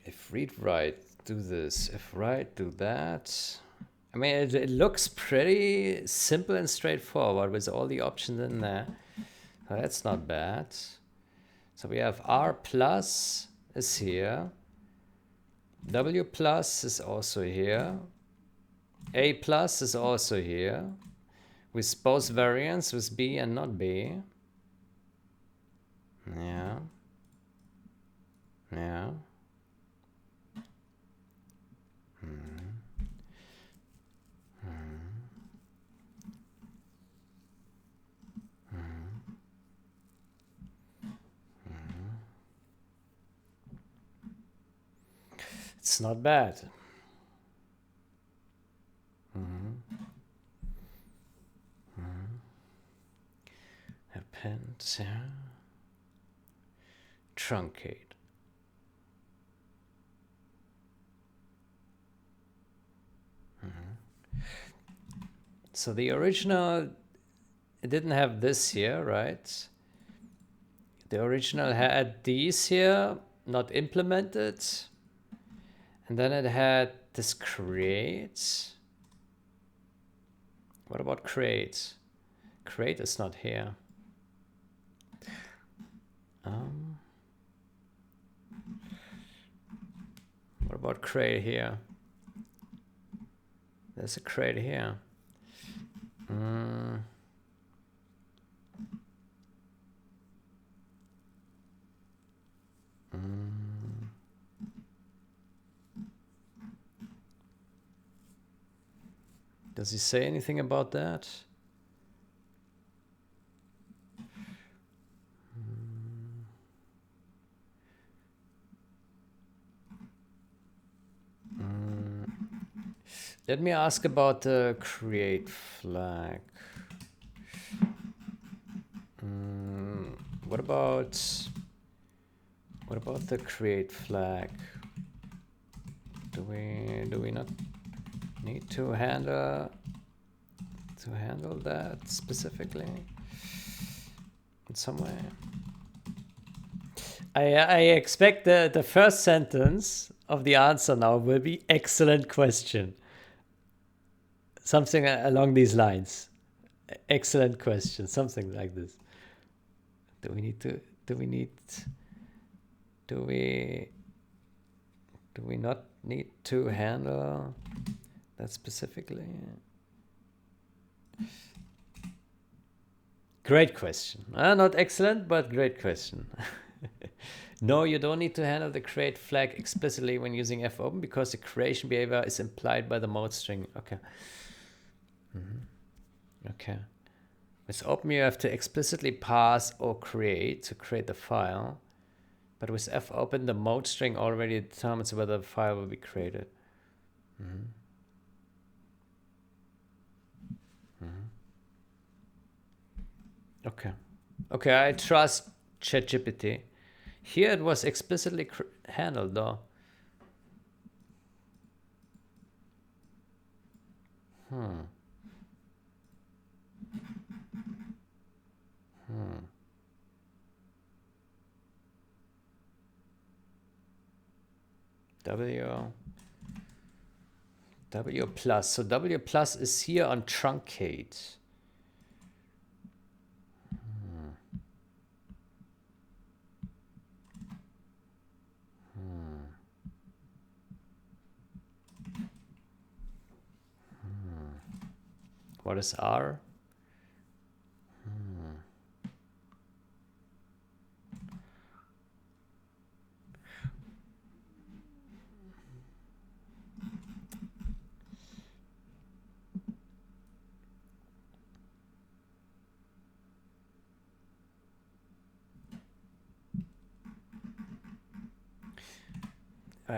If read write do this, if write do that. I mean, it looks pretty simple and straightforward with all the options in there. So that's not bad. So we have R plus is here. W plus is also here. A plus is also here. With both variants, with B and not B. Yeah. Yeah. It's not bad. Append, yeah. Truncate. So the original, it didn't have this here, right? The original had these here, not implemented. And then it had this create. What about create? Create is not here. What about create here? There's a create here. Does he say anything about that? Let me ask about the create flag. What about the create flag? Do we not need to handle that specifically in some way? I expect the first sentence of the answer now will be excellent question. Something along these lines. Excellent question. Something like this. Do we not need to handle that specifically? Great question. Not excellent, but great question. No, you don't need to handle the create flag explicitly when using fopen because the creation behavior is implied by the mode string. Okay. Okay. With open, you have to explicitly pass or create to create the file. But with fopen, the mode string already determines whether the file will be created. Okay. Okay, I trust ChatGPT. Here it was explicitly handled though. W plus. So W plus is here on truncate. What is R?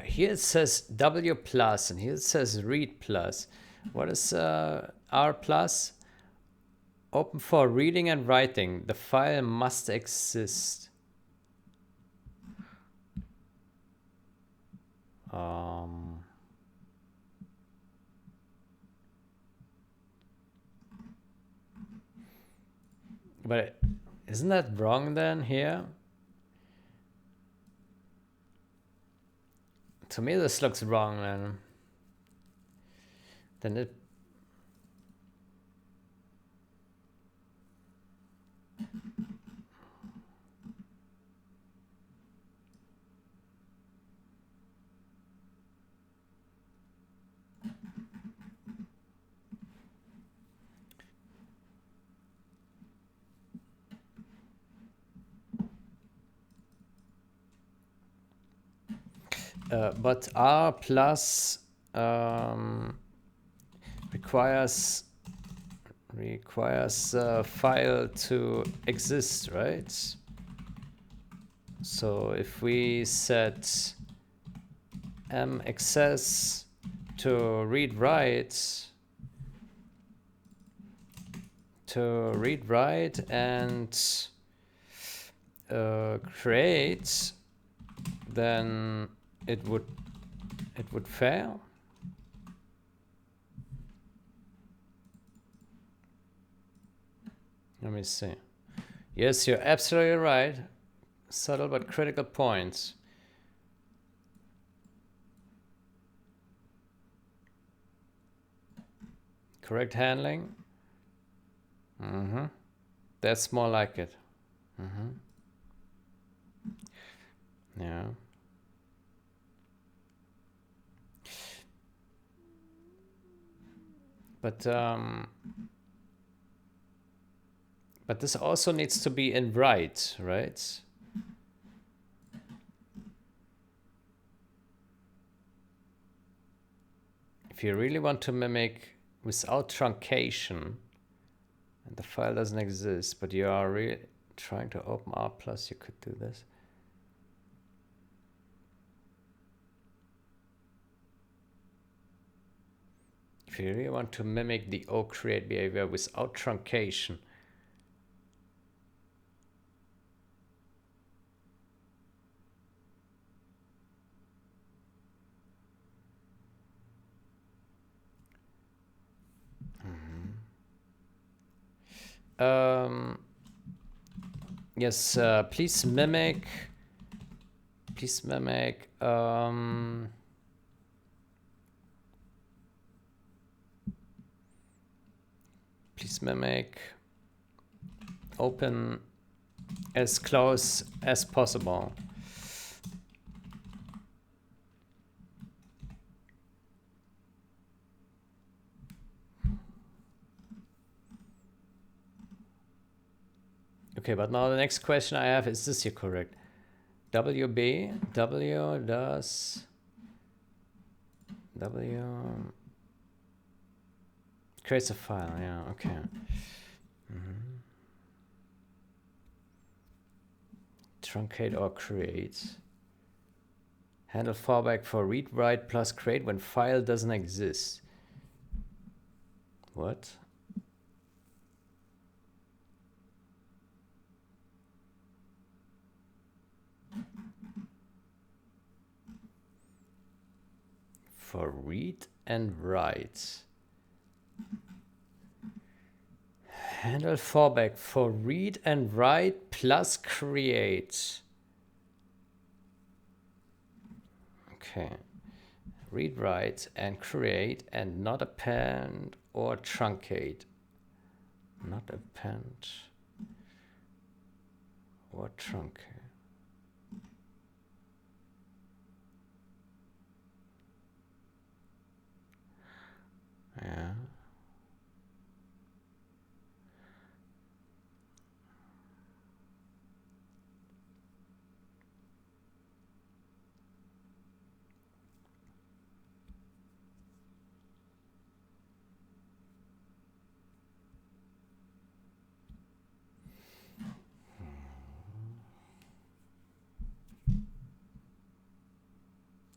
Here it says W plus and here it says read plus. What is R plus? Open for reading and writing. The file must exist. But isn't that wrong then here? To me this looks wrong then. Then it but R plus requires file to exist, right? So if we set access to read write and create, then it would fail. Let me see. Yes, you're absolutely right. Subtle but critical points. Correct handling. That's more like it. Yeah. But this also needs to be in write, right? if you really want to mimic without truncation, and the file doesn't exist, but you are really trying to open R+, you could do this. If you really want to mimic the O_create behavior without truncation, yes, please mimic, please mimic, open as close as possible. Okay, but now the next question I have is this here correct? WB, W does, W creates a file, yeah, okay. Truncate or create. Handle fallback for read, write plus create when file doesn't exist. What? For read and write. Handle fallback for read and write plus create. Okay. Read, write, and create, and not append or truncate. Not append or truncate. Yeah.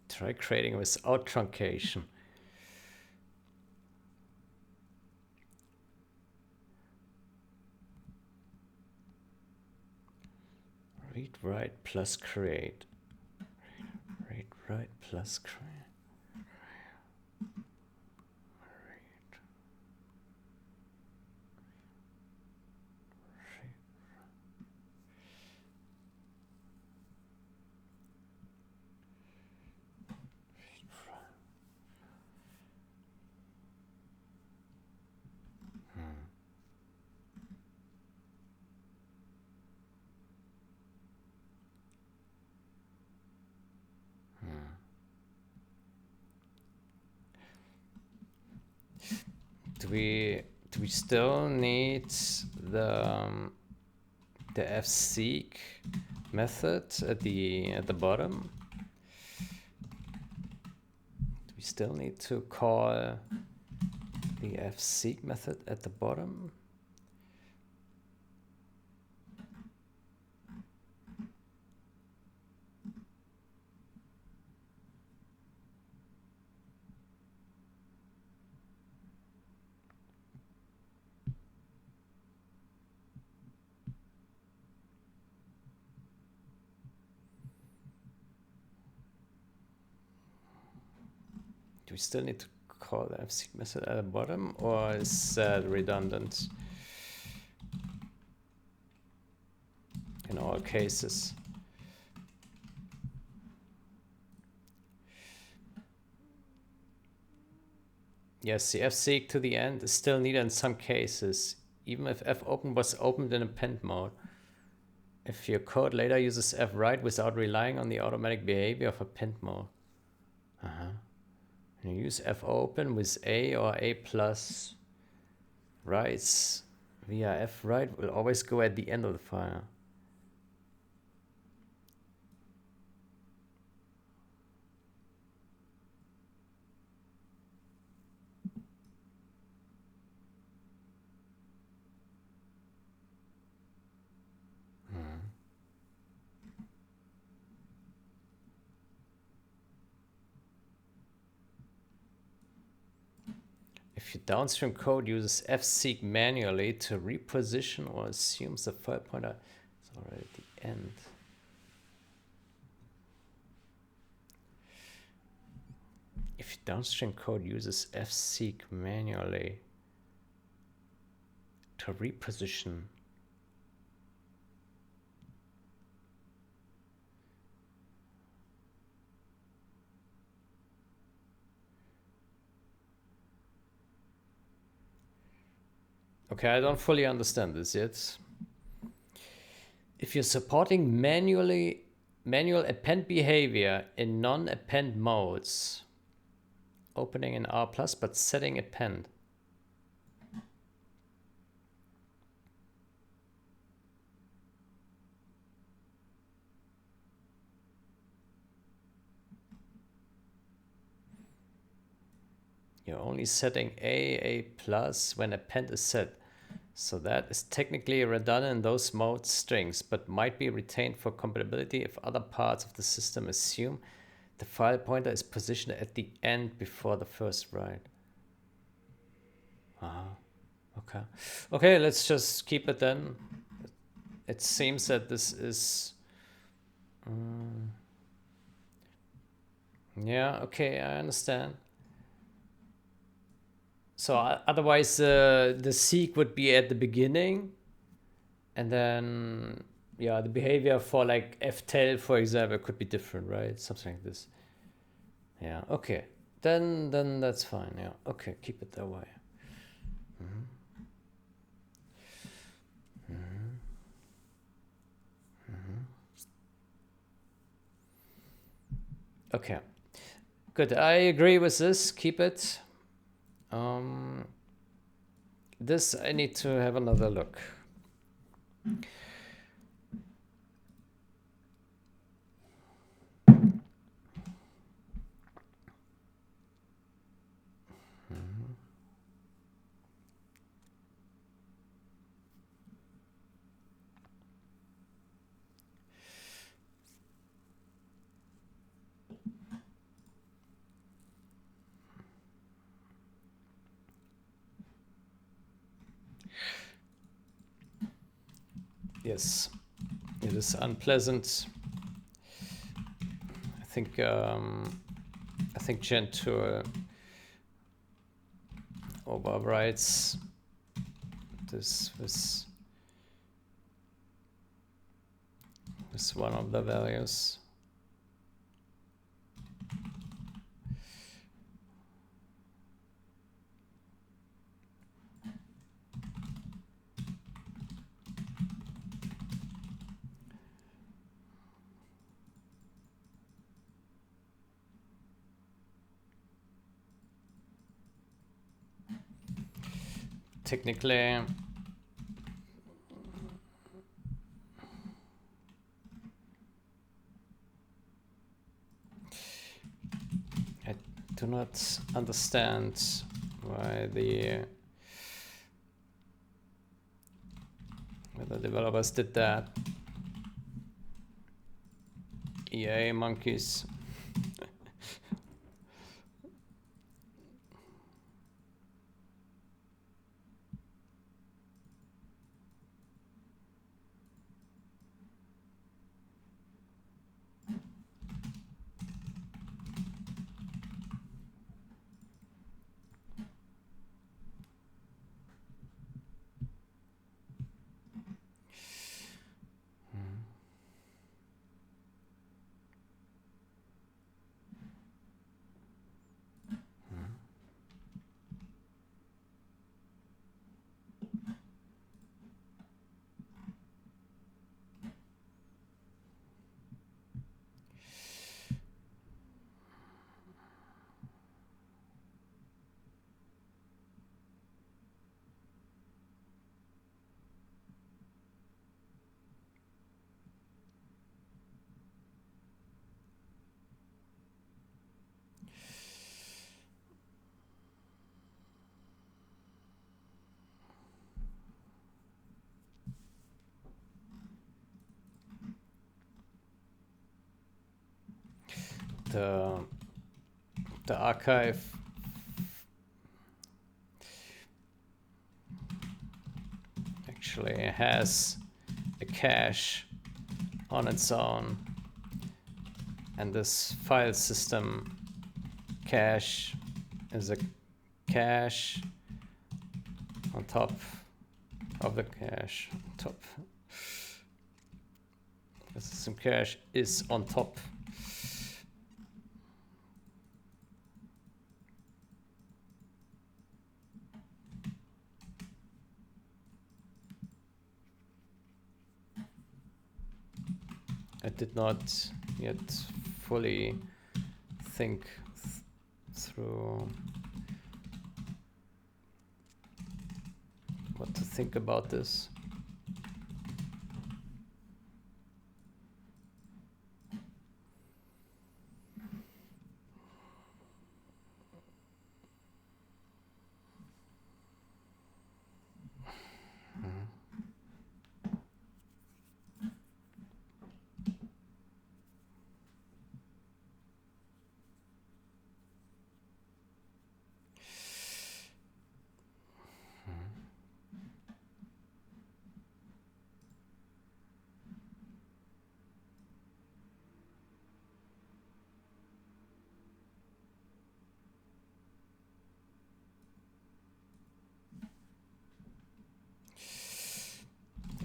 Try creating without truncation. Read, write plus create. Read, write plus create. Do we still need the fseek method at the bottom? Do we still need to call the fseek method at the bottom? Do we still need to call the fseek method at the bottom, or is that redundant in all cases? Yes, the fseek to the end is still needed in some cases, even if fopen was opened in append mode. If your code later uses fwrite without relying on the automatic behavior of append mode. You use fopen with A or A plus writes via fwrite will always go at the end of the file. If your downstream code uses fseek manually to reposition or assumes the file pointer is already at the end. If your downstream code uses fseek manually to reposition. Okay, I don't fully understand this yet. If you're supporting manual append behavior in non-append modes, opening in R+, but setting append. You're only setting A+ when append is set. So that is technically redundant in those mode strings, but might be retained for compatibility if other parts of the system assume the file pointer is positioned at the end before the first write. Okay. Okay, let's just keep it then. It seems that this is... yeah, okay, I understand. So otherwise the seek would be at the beginning, and then yeah, the behavior for like ftel, for example, could be different, right? Something like this. Yeah, okay. Then that's fine. Yeah, okay, keep it that way. Okay, good. I agree with this. Keep it. This I need to have another look. Yes, it is unpleasant. I think Gentoo overwrites this with one of the values. Technically, I do not understand why the developers did that. EA monkeys. The archive actually has a cache on its own, and this file system cache is a cache on top of the cache. Top. The system cache is on top. I did not yet fully think through what to think about this.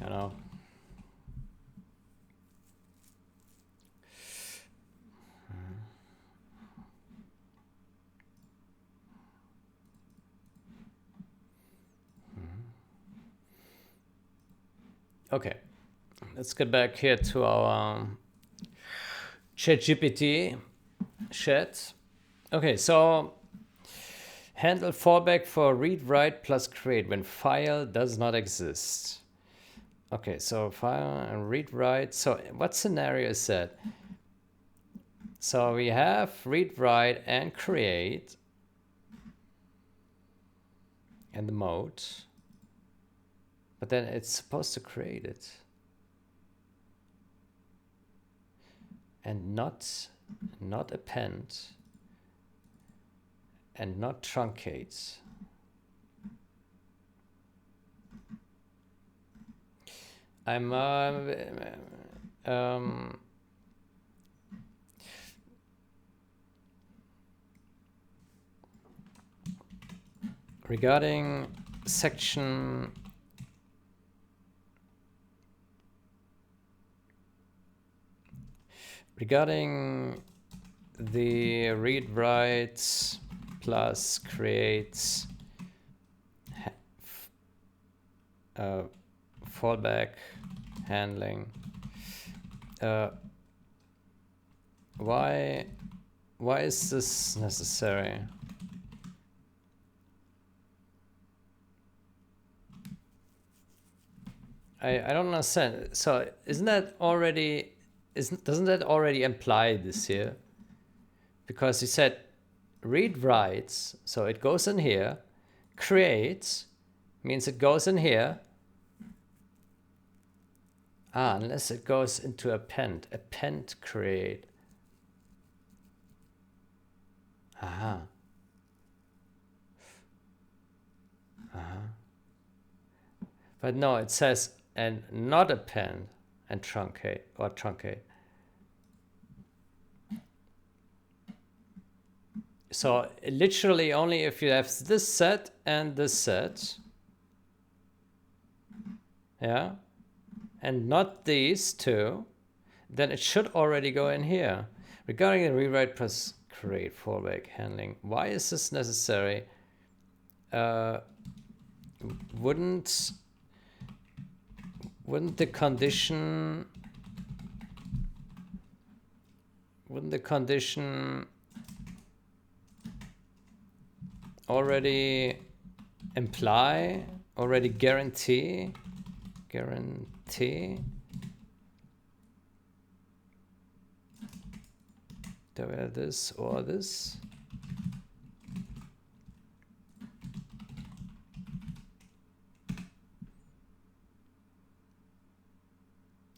You know. Okay, let's get back here to our Gippity chat. Okay, so handle fallback for read write plus create when file does not exist. Okay, so file and read write. So what scenario is that? So we have read write and create and the mode, but then it's supposed to create it and not append and not truncate. I'm regarding section regarding the read writes plus creates fallback handling. Why is this necessary? I don't understand. So doesn't that already imply this here? Because you said read writes, so it goes in here. Creates means it goes in here. Unless it goes into append create. But no, it says and not append and truncate or truncate. So literally only if you have this set and this set, yeah, and not these two, then it should already go in here. Regarding the rewrite plus create fallback handling, why is this necessary? Wouldn't the condition already imply, already guarantee that this or this?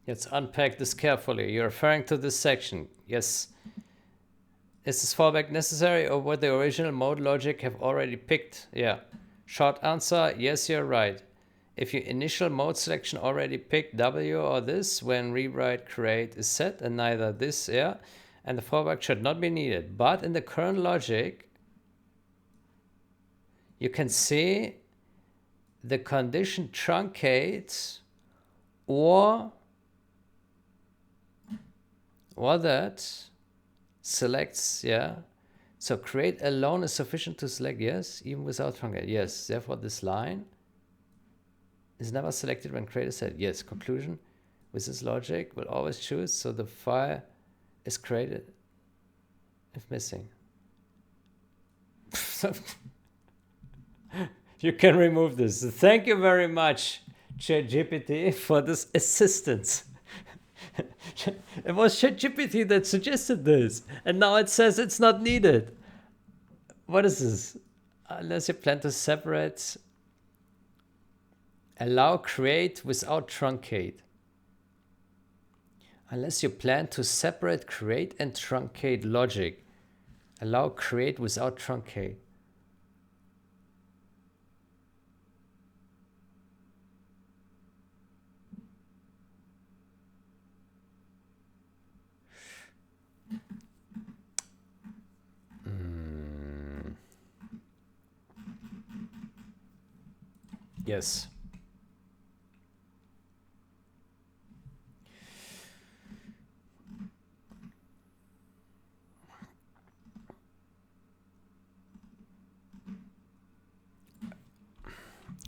Let's unpack this carefully. You're referring to this section. Yes. Is this fallback necessary, or would the original mode logic have already picked? Yeah. Short answer, yes, you're right. if your initial mode selection already picked W or this when rewrite create is set, and neither this, and the fallback should not be needed. But in the current logic, you can see the condition truncate or that selects, So create alone is sufficient to select, yes, even without truncate, yes. Therefore, this line is never selected when create is set, yes. Conclusion with this logic will always choose, so the file is created if missing. You can remove this. Thank you very much, ChatGPT, for this assistance. It was ChatGPT that suggested this, and now it says it's not needed. What is this? Unless you plan to separate, allow create without truncate. Unless you plan to separate create and truncate logic, allow create without truncate. Yes.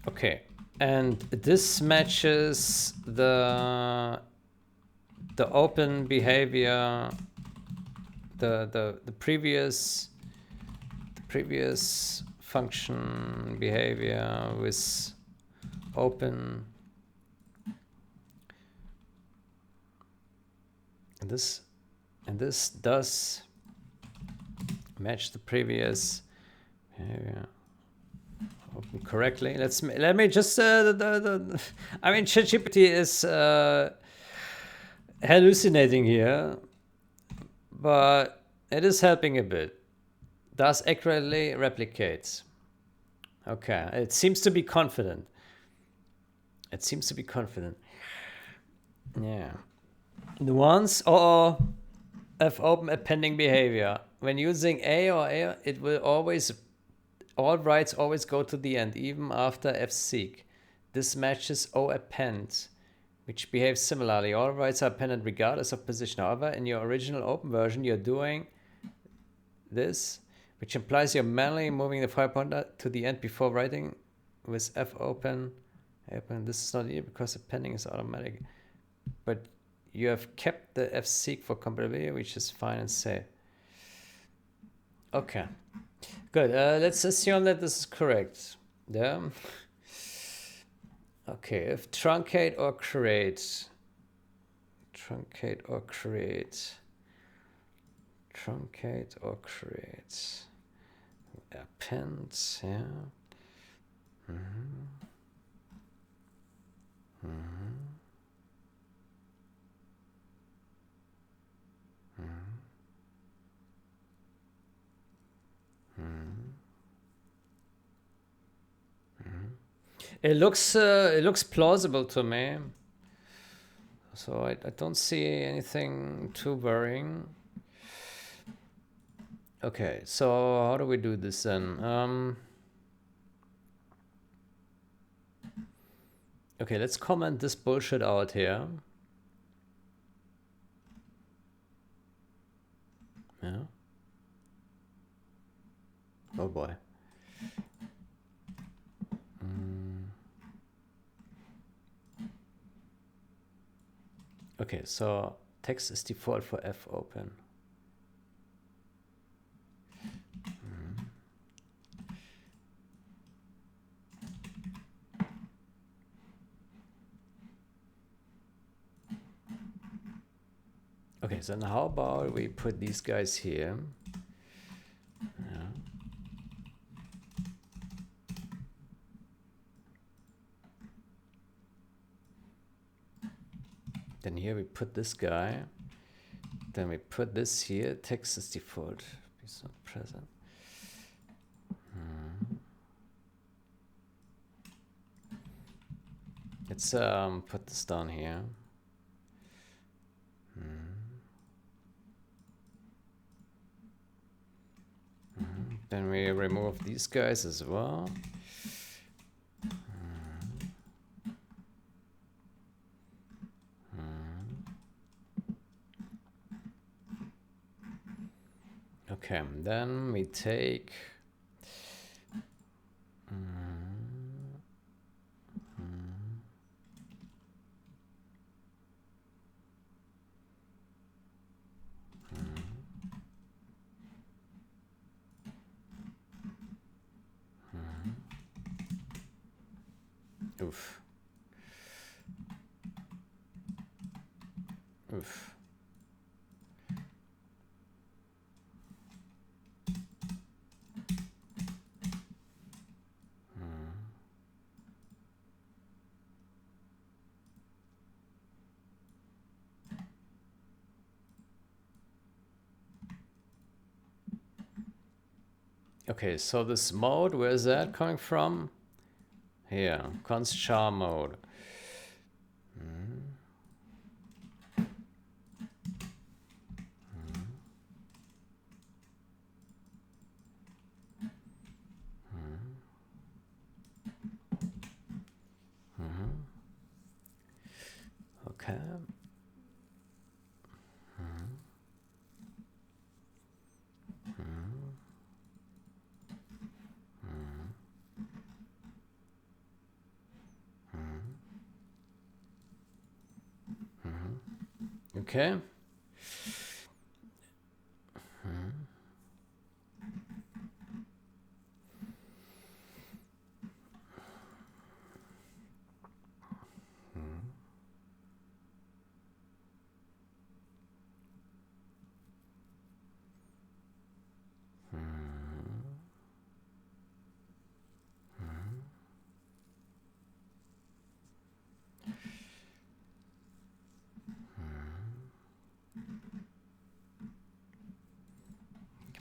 Okay, and this matches the open behavior, the previous function behavior with open, and this does match the previous behavior open correctly. Let me just I mean, ChatGPT is hallucinating here, but it is helping a bit. Does accurately replicate. Okay, it seems to be confident. Yeah. The ones or f open appending behavior. When using a or a, it will always, all writes always go to the end, even after fseek. This matches o append, which behaves similarly. All writes are appended regardless of position. However, in your original open version, you're doing this, which implies you're manually moving the file pointer to the end before writing with f open. This is not needed because appending is automatic. But you have kept the fseek for compatibility, which is fine and safe. Okay, good. Let's assume that this is correct. Yeah. Okay, if truncate or create, append, yeah. It looks plausible to me, so I don't see anything too worrying. Okay, so how do we do this then? Okay, let's comment this bullshit out here. Yeah. Oh boy. Okay, so text is default for f open. Okay, so now how about we put these guys here? Yeah. Then here we put this guy. Then we put this here. Text is default. It's not present. Let's put this down here. Then we remove these guys as well. Okay, then we take oof. Oof. Okay, so this mode, where is that coming from? Here, const char mode. Okay. Okay.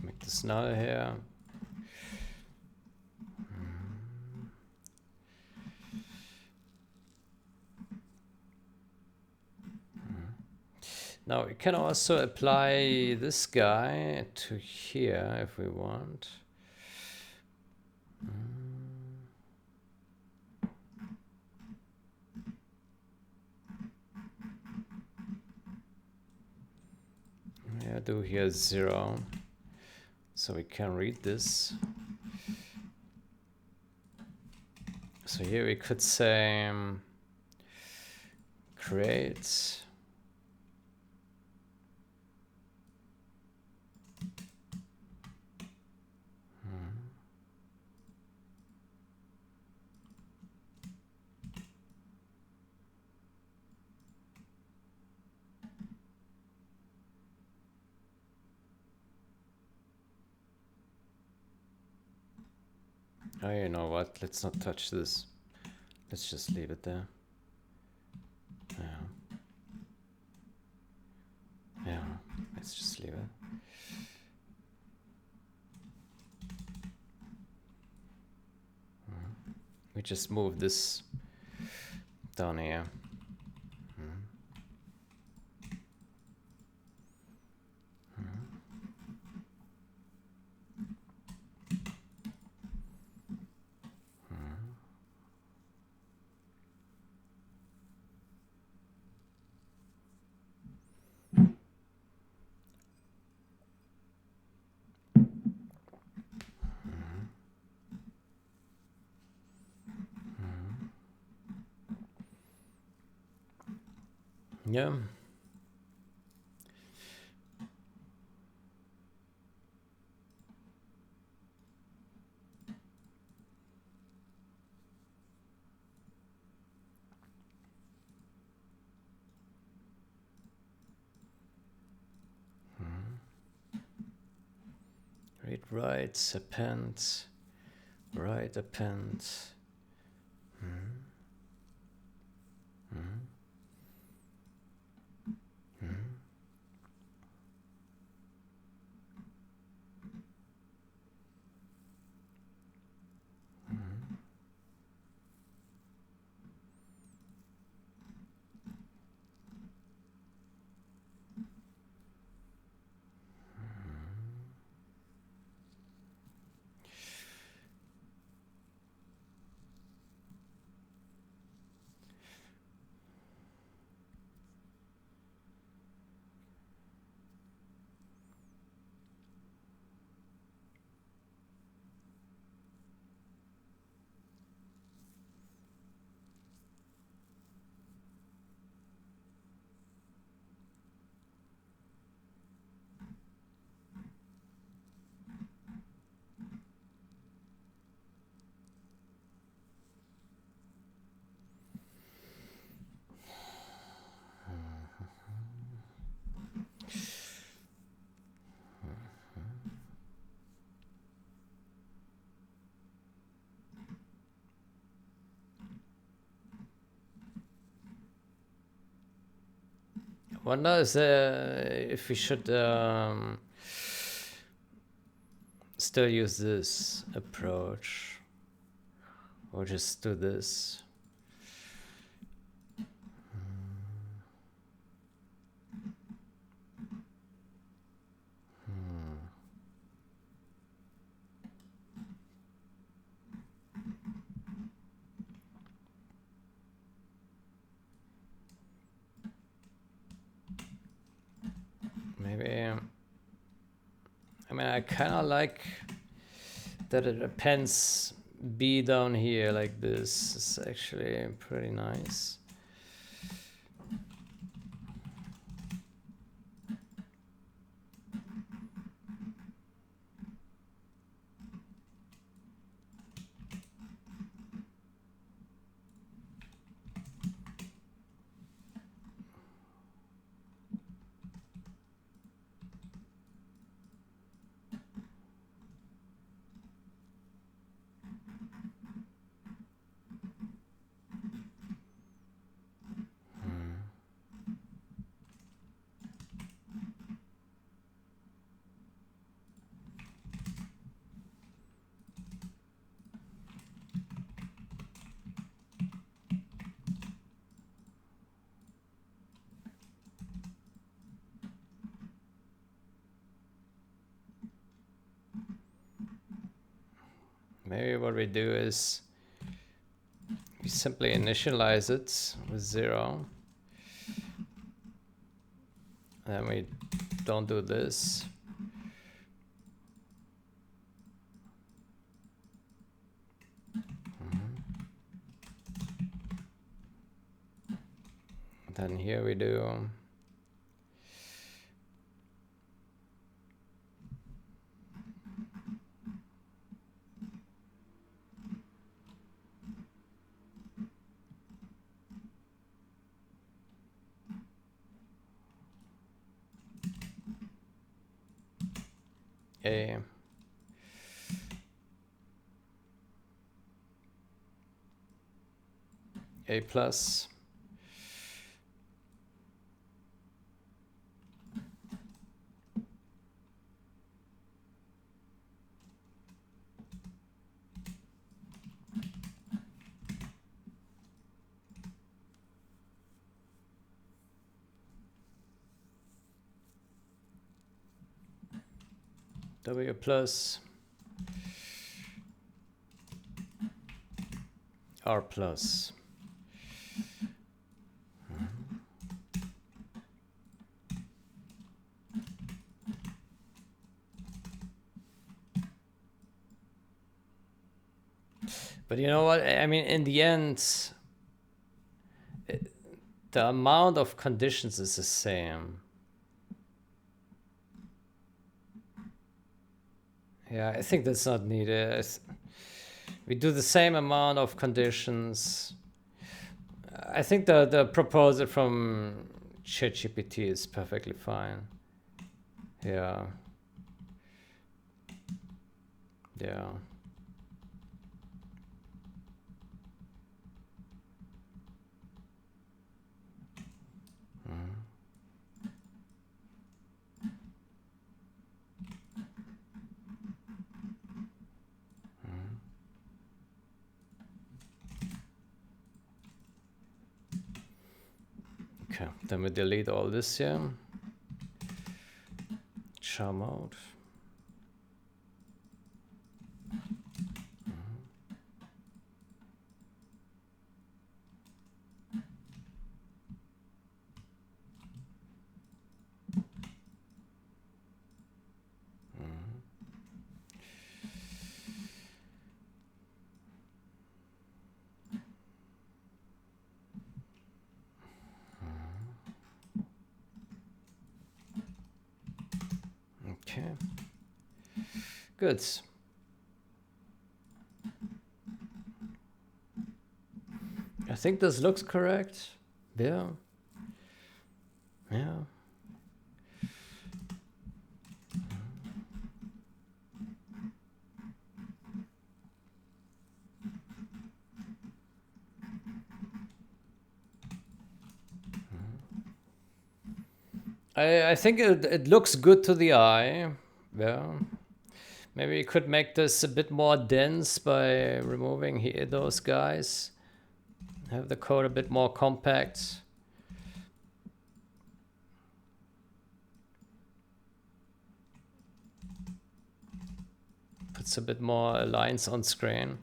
Make this null here. Now we can also apply this guy to here if we want. Yeah, do here 0. So we can read this. So here we could say create oh, you know what? Let's not touch this. Let's just leave it there. Yeah. Yeah, let's just leave it. We just move this down here. Yeah. Read write, append, write, append. Wonder is if we should still use this approach or just do this. Maybe, I mean, I kind of like that it appends B down here like this. It's actually pretty nice. Maybe what we do is we simply initialize it with 0. And we don't do this. Then here we do A plus W plus R plus. But you know what? I mean, in the end, the amount of conditions is the same. Yeah, I think that's not needed. We do the same amount of conditions. I think the proposal from ChatGPT is perfectly fine. Yeah. Yeah. Okay, then we delete all this here. Char mode. Okay. Good. I think this looks correct. Yeah. Yeah. I think it looks good to the eye. Yeah. Maybe you could make this a bit more dense by removing here those guys. Have the code a bit more compact. Puts a bit more lines on screen.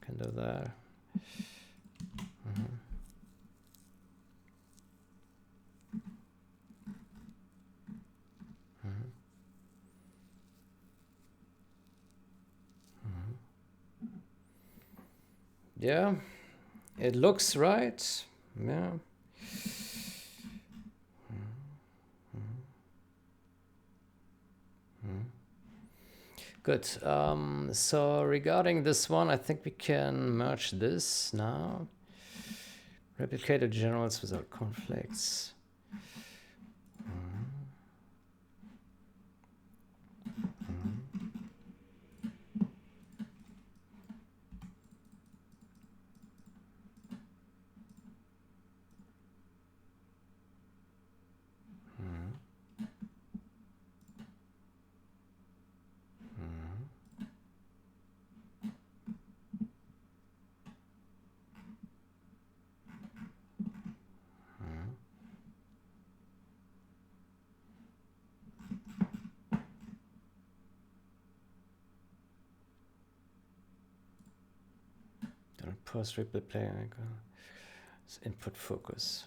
Can do that. Yeah, it looks right. Yeah. Good. So regarding this one, I think we can merge this now. Replicated generals without conflicts. Don't pause replay play. It's input focus.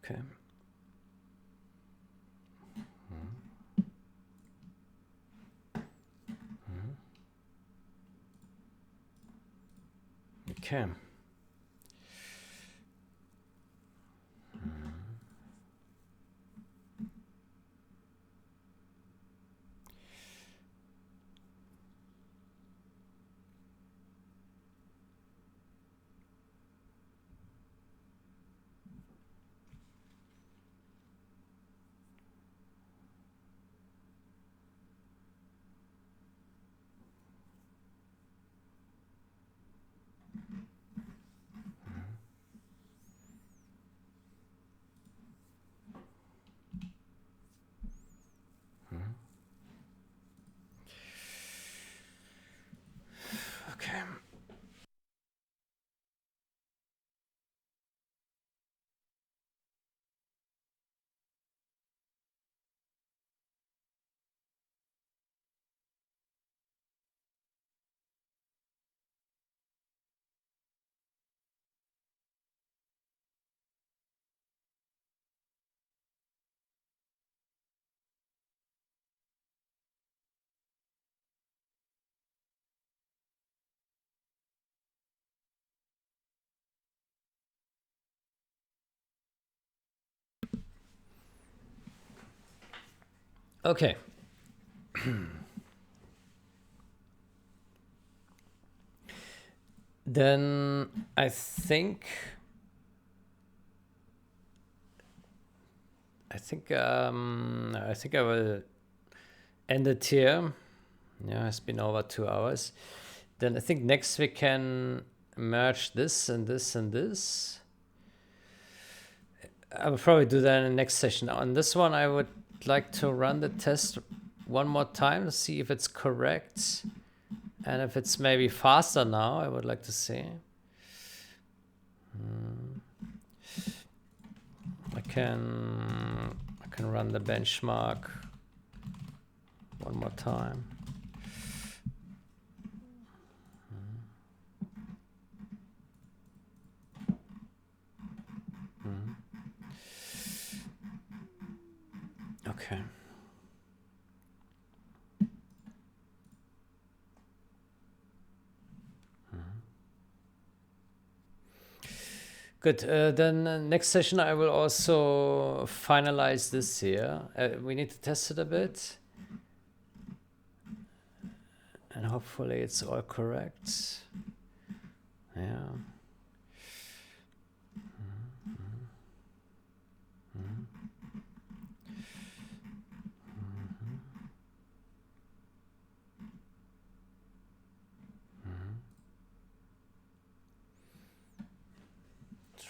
Okay. Okay. Okay. Okay. Then I think I think I will end it here. Yeah, it's been over 2 hours. Then I think next we can merge this and this and this. I will probably do that in the next session. On this one, I would like to run the test one more time to see if it's correct. And if it's maybe faster now, I would like to see. I can run the benchmark one more time. Okay. Good. Then next session I will also finalize this here. We need to test it a bit. And hopefully it's all correct. Yeah.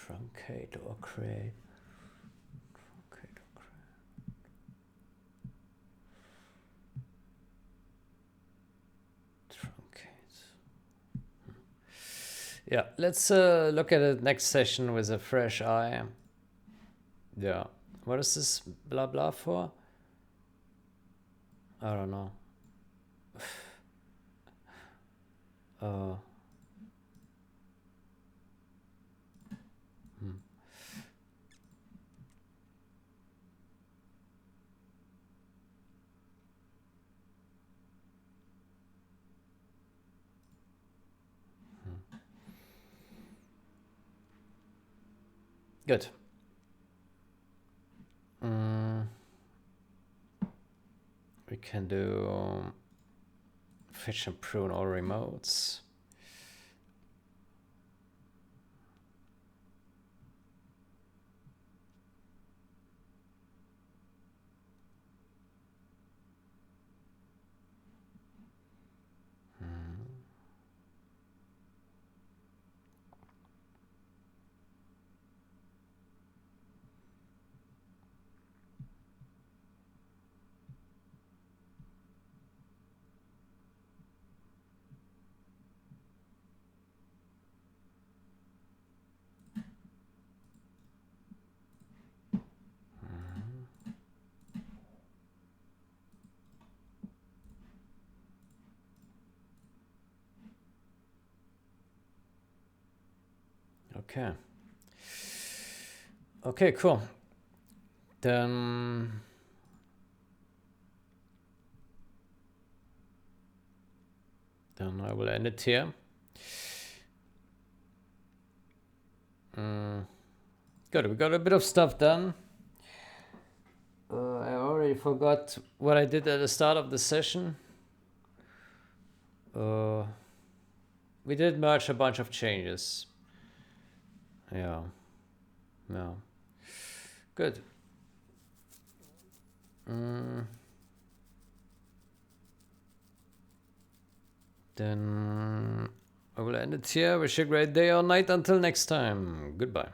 Truncate or create. Truncate or create. Truncate. Yeah, let's look at it next session with a fresh eye. Yeah. What is this blah blah for? I don't know. uh, hmm. Good. We can do fetch and prune all remotes. Okay. Okay, cool. Then I will end it here. Good, we got a bit of stuff done. I already forgot what I did at the start of the session. We did merge a bunch of changes. Yeah. Good. Then I will end it here. Wish you a great day or night until next time. Goodbye.